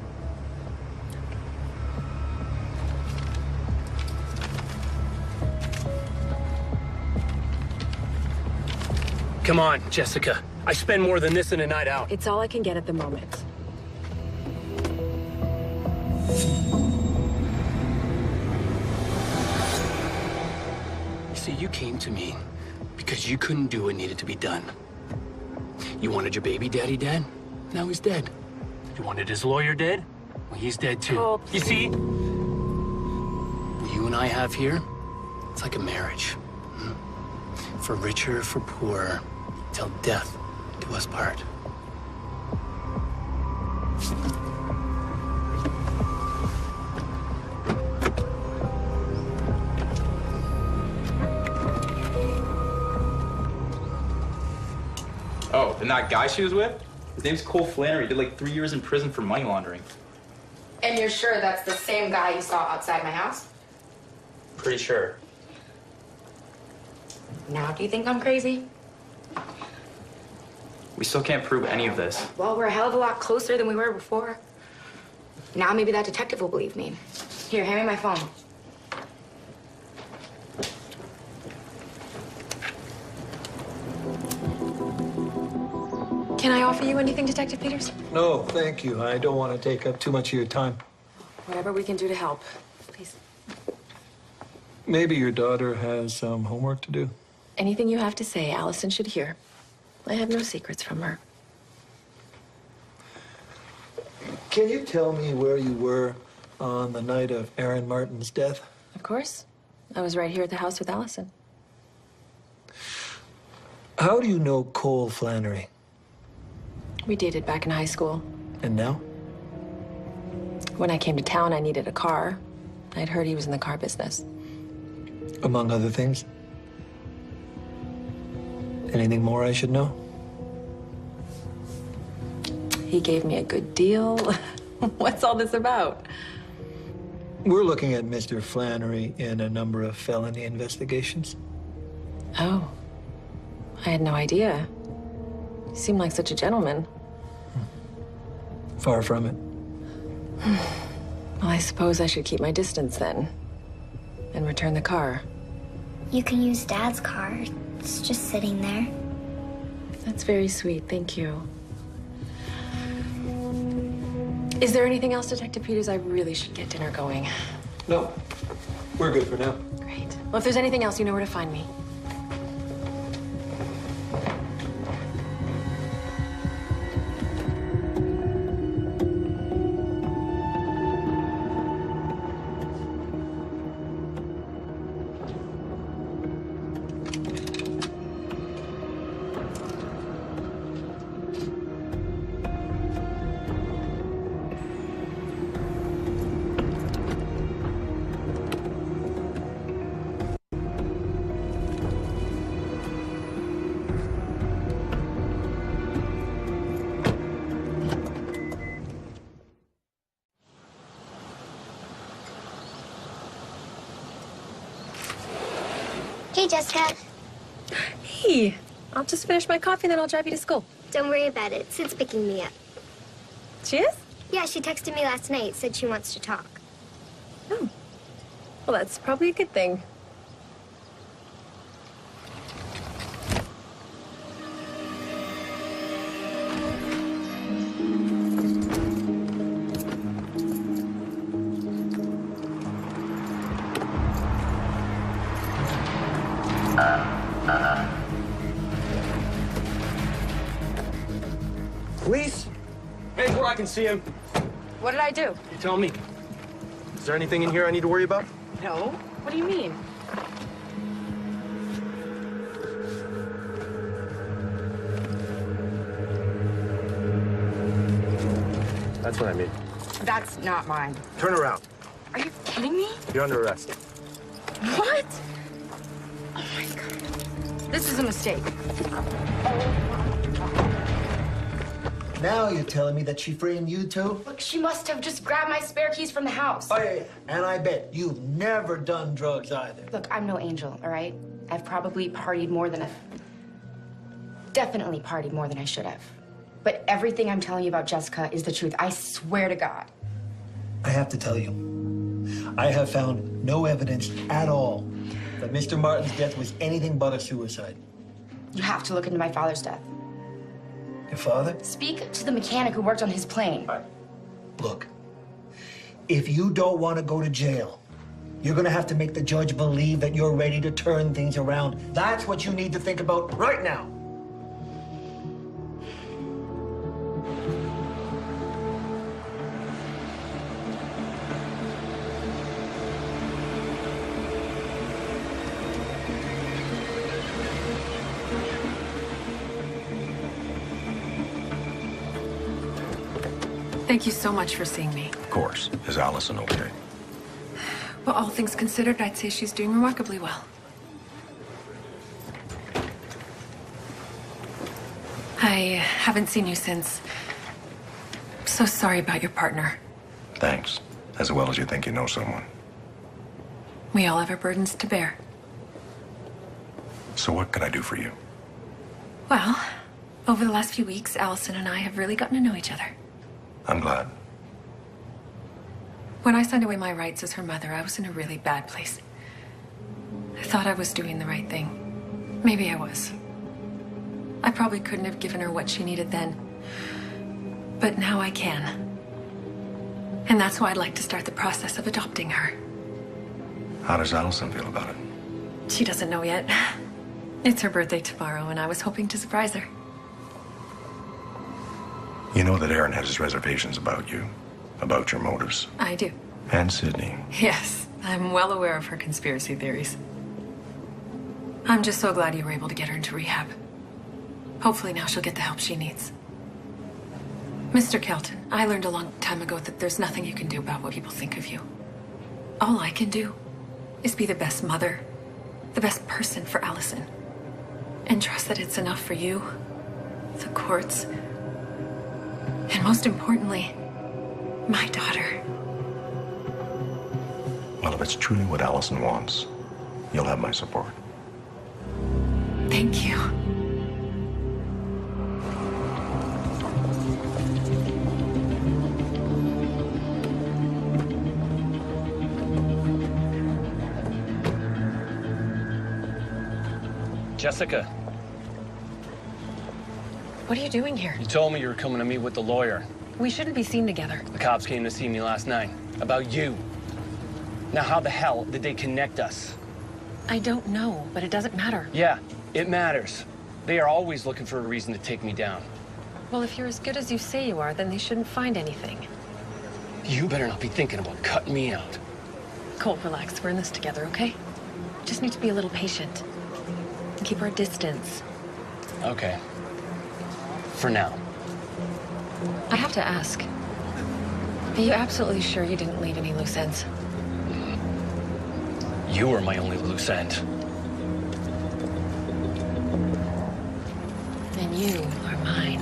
Come on, Jessica. I spend more than this in a night out. It's all I can get at the moment. See, you came to me because you couldn't do what needed to be done. You wanted your baby daddy dead? Now he's dead. You wanted his lawyer dead? Well, he's dead too. Oh, you see? What you and I have here, it's like a marriage. For richer, for poorer, till death do us part. Oh, and that guy she was with? His name's Cole Flannery. He did like 3 years in prison for money laundering. And you're sure that's the same guy you saw outside my house? Pretty sure. Now do you think I'm crazy? We still can't prove any of this. Well, we're a hell of a lot closer than we were before. Now maybe that detective will believe me. Here, hand me my phone. Can I offer you anything, Detective Peters? No, thank you. I don't want to take up too much of your time. Whatever we can do to help, please. Maybe your daughter has some homework to do. Anything you have to say, Allison should hear. I have no secrets from her. Can you tell me where you were on the night of Aaron Martin's death? Of course. I was right here at the house with Allison. How do you know Cole Flannery? We dated back in high school. And now? When I came to town, I needed a car. I'd heard he was in the car business. Among other things? Anything more I should know? He gave me a good deal. What's all this about? We're looking at Mr. Flannery in a number of felony investigations. Oh. I had no idea. He seemed like such a gentleman. Far from it. Well, I suppose I should keep my distance then. And return the car. You can use Dad's car. It's just sitting there. That's very sweet, thank you. Is there anything else, Detective Peters? I really should get dinner going. No, we're good for now. Great. Well, if there's anything else, you know where to find me. Hey, Jessica. Hey, I'll just finish my coffee and then I'll drive you to school. Don't worry about it. Sid's picking me up. She is? Yeah, she texted me last night. Said she wants to talk. Oh. Well, that's probably a good thing. Police? Hey, where I can see him. What did I do? You tell me. Is there anything in here I need to worry about? No. What do you mean? That's what I mean. That's not mine. Turn around. Are you kidding me? You're under arrest. What? Oh my God. This is a mistake. Now you're telling me that she framed you too? Look, she must have just grabbed my spare keys from the house. Oh, yeah. And I bet you've never done drugs either. Look, I'm no angel, all right? I've probably partied more than definitely partied more than I should have. But everything I'm telling you about Jessica is the truth. I swear to God. I have to tell you, I have found no evidence at all that Mr. Martin's death was anything but a suicide. You have to look into my father's death. Your father? Speak to the mechanic who worked on his plane. Look, if you don't want to go to jail, you're gonna have to make the judge believe that you're ready to turn things around. That's what you need to think about right now. Thank you so much for seeing me. Of course. Is Allison okay? Well, all things considered, I'd say she's doing remarkably well. I haven't seen you since. So sorry about your partner. Thanks. As well as you think you know someone. We all have our burdens to bear. So what can I do for you? Well, over the last few weeks, Allison and I have really gotten to know each other. I'm glad. When I signed away my rights as her mother, I was in a really bad place. I thought I was doing the right thing. Maybe I was. I probably couldn't have given her what she needed then. But now I can. And that's why I'd like to start the process of adopting her. How does Allison feel about it? She doesn't know yet. It's her birthday tomorrow, and I was hoping to surprise her. You know that Aaron has his reservations about you, about your motives. I do. And Sydney. Yes, I'm well aware of her conspiracy theories. I'm just so glad you were able to get her into rehab. Hopefully now she'll get the help she needs. Mr. Kelton, I learned a long time ago that there's nothing you can do about what people think of you. All I can do is be the best mother, the best person for Allison. And trust that it's enough for you, the courts, and most importantly, my daughter. Well, if it's truly what Allison wants, you'll have my support. Thank you. Jessica, What are you doing here? you told me you were coming to meet with the lawyer. We shouldn't be seen together. The cops came to see me last night about you. Now, how the hell did they connect us? I don't know, but it doesn't matter. Yeah, it matters. They are always looking for a reason to take me down. Well, if you're as good as you say you are, then they shouldn't find anything. You better not be thinking about cutting me out. Cole, relax. We're in this together, okay? Just need to be a little patient. And keep our distance. Okay. For now. I have to ask. Are you absolutely sure you didn't leave any loose ends? You are my only loose end. And you are mine.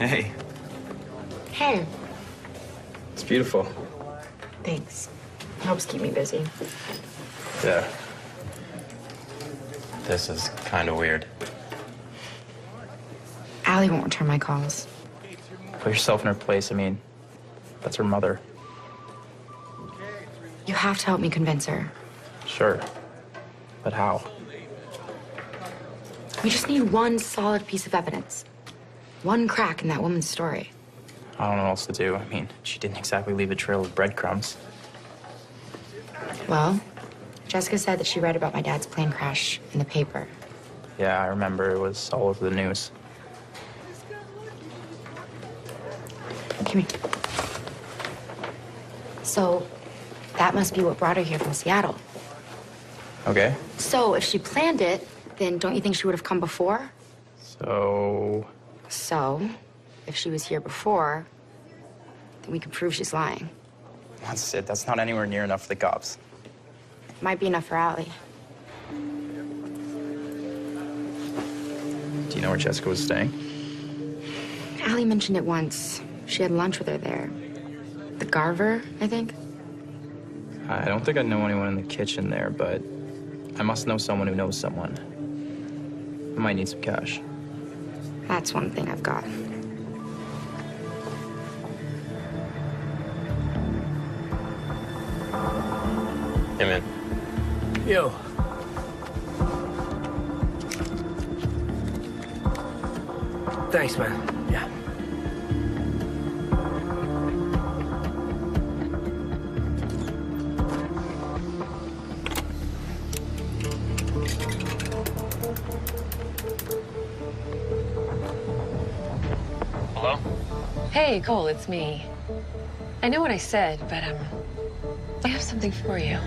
Hey. Hey. It's beautiful. Thanks. Helps keep me busy. Yeah. This is kind of weird. Allie won't return my calls. Put yourself in her place. I mean, that's her mother. You have to help me convince her. Sure. But how? We just need one solid piece of evidence. One crack in that woman's story. I don't know what else to do. I mean, she didn't exactly leave a trail of breadcrumbs. Well, Jessica said that she read about my dad's plane crash in the paper. Yeah, I remember it was all over the news. Come here. So, that must be what brought her here from Seattle. Okay. So, if she planned it, then don't you think she would have come before? So, if she was here before, then we can prove she's lying. that's it. That's not anywhere near enough for the cops. Might be enough for Allie. Do you know where Jessica was staying? Allie mentioned it once. She had lunch with her there. The Garver, I think. I don't think I know anyone in the kitchen there, but I must know someone who knows someone. I might need some cash. That's one thing I've got. Hey, man. Yo. Thanks, man. Yeah. Hello? Hey, Cole, it's me. I know what I said, but I have something for you.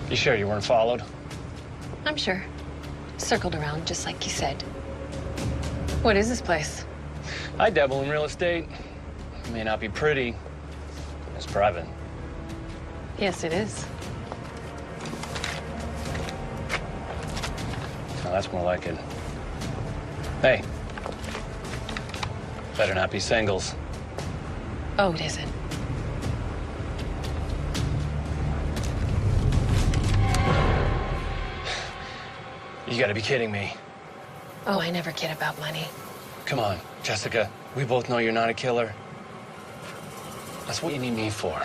You sure you weren't followed? I'm sure. Circled around just like you said. What is this place? I dabble in real estate. It may not be pretty. It's private. Yes, it is. Now, that's more like it. Hey. Better not be singles. Oh, it isn't. You gotta be kidding me. Oh, I never kid about money. Come on, Jessica. We both know you're not a killer. That's what you need me for.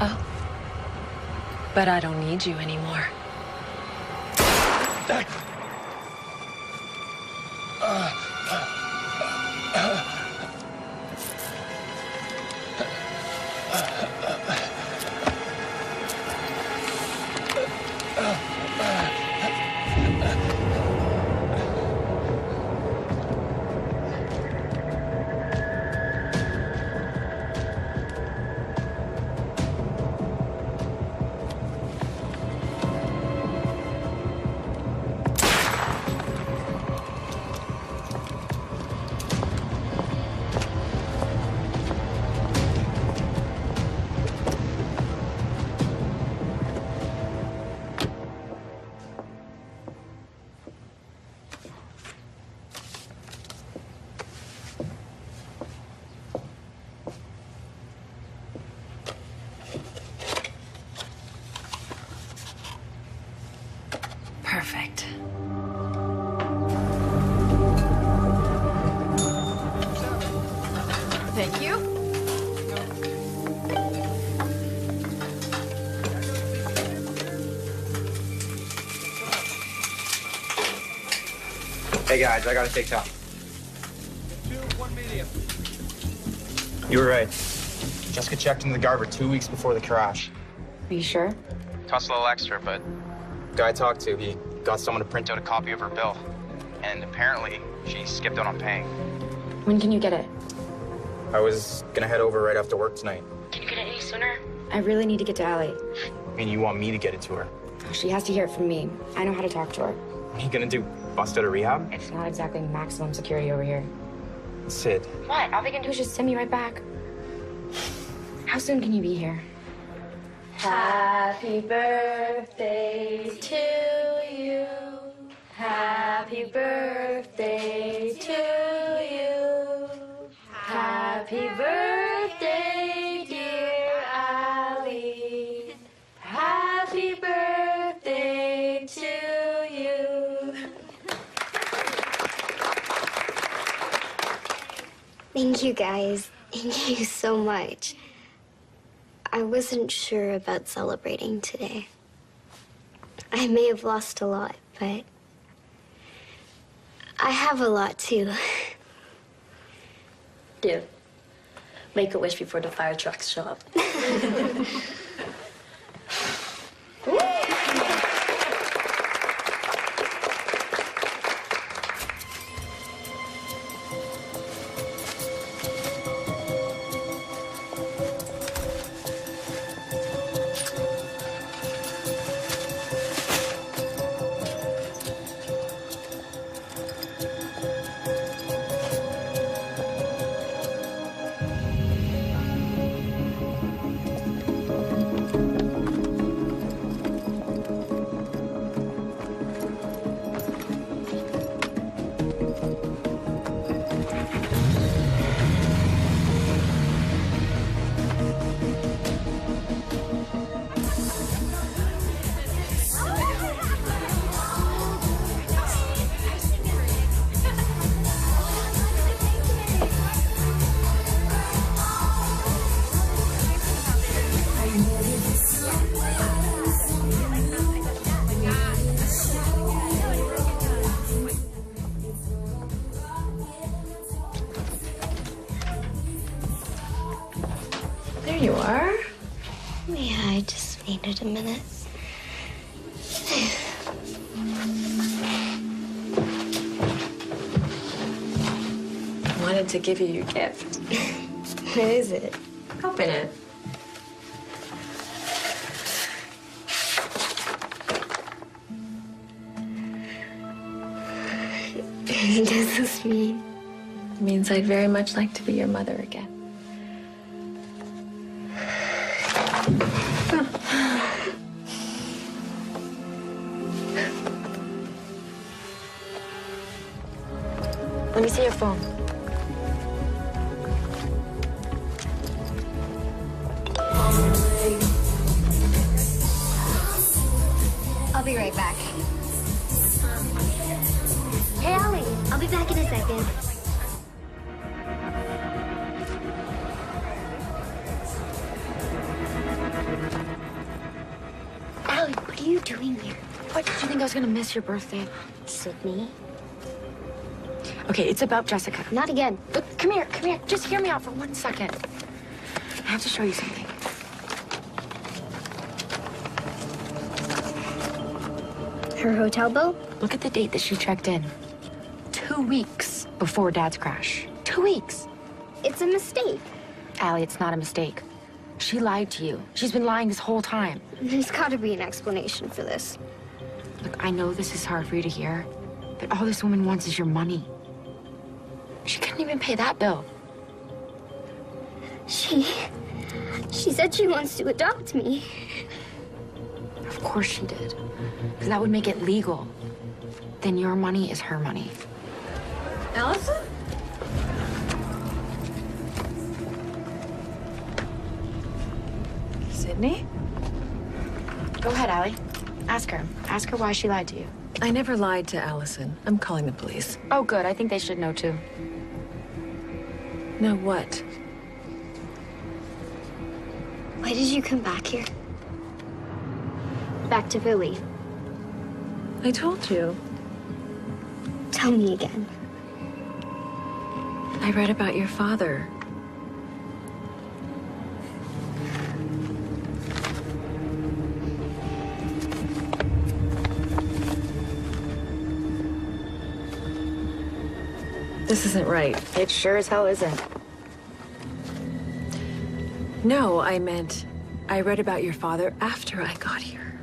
Oh. But I don't need you anymore. Perfect. Thank you. Hey, guys, I gotta take top. You were right. Jessica checked into the Garver 2 weeks before the crash. Are you sure? Cost a little extra, but the guy I talked to, he got someone to print out a copy of her bill. And apparently, she skipped out on paying. When can you get it? I was gonna head over right after work tonight. Can you get it any sooner? I really need to get to Allie. I mean, you want me to get it to her? She has to hear it from me. I know how to talk to her. What are you gonna do? Bust out of rehab? It's not exactly maximum security over here. Sid. What? All they can do is just send me right back. How soon can you be here? Happy birthday to you. Happy birthday to you. Happy birthday, dear Ali. Happy birthday to you. Thank you, guys. Thank you so much. I wasn't sure about celebrating today. I may have lost a lot, but I have a lot too. Here, make a wish before the fire trucks show up. There you are. Yeah, I just needed a minute. I wanted to give you your gift. What is it? Open it. Does this mean? It means I'd very much like to be your mother again. Let me see your phone. I'll be right back. Hey, Allie, I'll be back in a second. Allie, what are you doing here? What, did you think I was gonna miss your birthday? Sydney? Okay, it's about Jessica. Not again. Look, come here. Just hear me out for 1 second. I have to show you something. Her hotel bill? Look at the date that she checked in. 2 weeks before Dad's crash. 2 weeks. It's a mistake. Allie, it's not a mistake. She lied to you. She's been lying this whole time. There's got to be an explanation for this. Look, I know this is hard for you to hear, but all this woman wants is your money. She couldn't even pay that bill. She said she wants to adopt me. Of course she did. Because that would make it legal. Then your money is her money. Allison? Sydney? Go ahead, Allie. Ask her. Ask her why she lied to you. I never lied to Allison. I'm calling the police. Oh, good. I think they should know, too. Know what? Why did you come back here? Back to Philly. I told you. Tell me again. I read about your father. This isn't right. It sure as hell isn't. No, I meant I read about your father after I got here.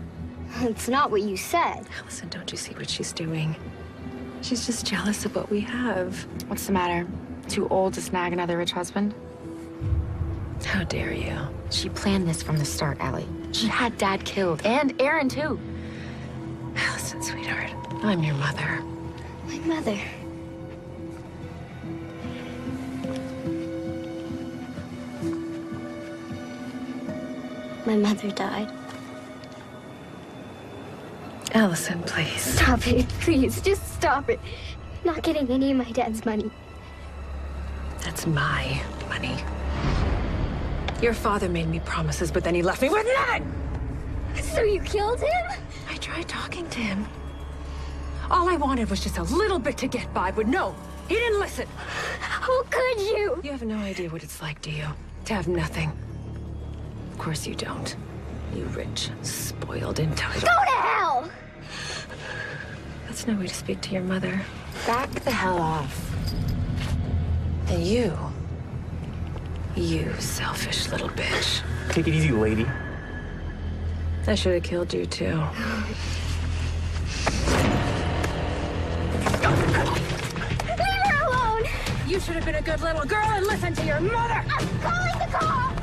It's not what you said. Allison, don't you see what she's doing? She's just jealous of what we have. What's the matter? Too old to snag another rich husband? How dare you? She planned this from the start, Allie. She had Dad killed, and Aaron, too. Allison, sweetheart, I'm your mother. My mother. My mother died. Allison, please. Stop it, please. Just stop it. I'm not getting any of my dad's money. That's my money. Your father made me promises, but then he left me with none! So you killed him? I tried talking to him. All I wanted was just a little bit to get by, but no, he didn't listen. How could you? You have no idea what it's like, do you? To have nothing. Of course you don't. You rich, spoiled, entitled. Go to hell! That's no way to speak to your mother. Back the hell off. And you selfish little bitch. Take it easy, lady. I should have killed you, too. Leave her alone! You should have been a good little girl and listened to your mother! I'm calling the cops!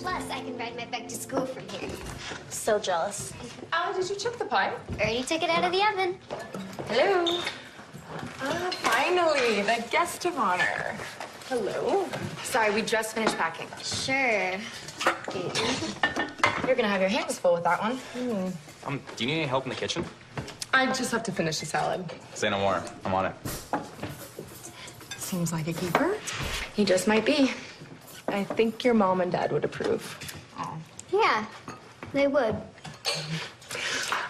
Plus, I can ride my bike to school from here. So jealous. Did you check the pie? Already took it out of the oven. Hello. Finally, the guest of honor. Hello. Sorry, we just finished packing. Sure. You're gonna have your hands full with that one. Do you need any help in the kitchen? I just have to finish the salad. Say no more. I'm on it. Seems like a keeper. He just might be. I think your mom and dad would approve. Yeah, they would.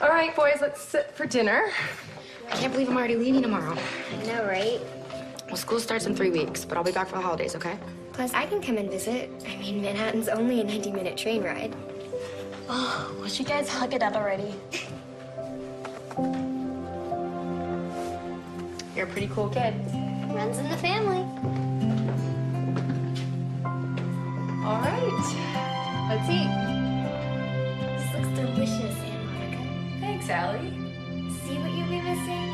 All right, boys, let's sit for dinner. I can't believe I'm already leaving tomorrow. I know, right? Well, school starts in 3 weeks, but I'll be back for the holidays, okay? Plus, I can come and visit. I mean, Manhattan's only a 90-minute train ride. Oh, wish you guys hug it out already. You're a pretty cool kid. Runs in the family. All right, let's eat. This looks delicious, Aunt Monica. Thanks, Allie. See what you've been missing?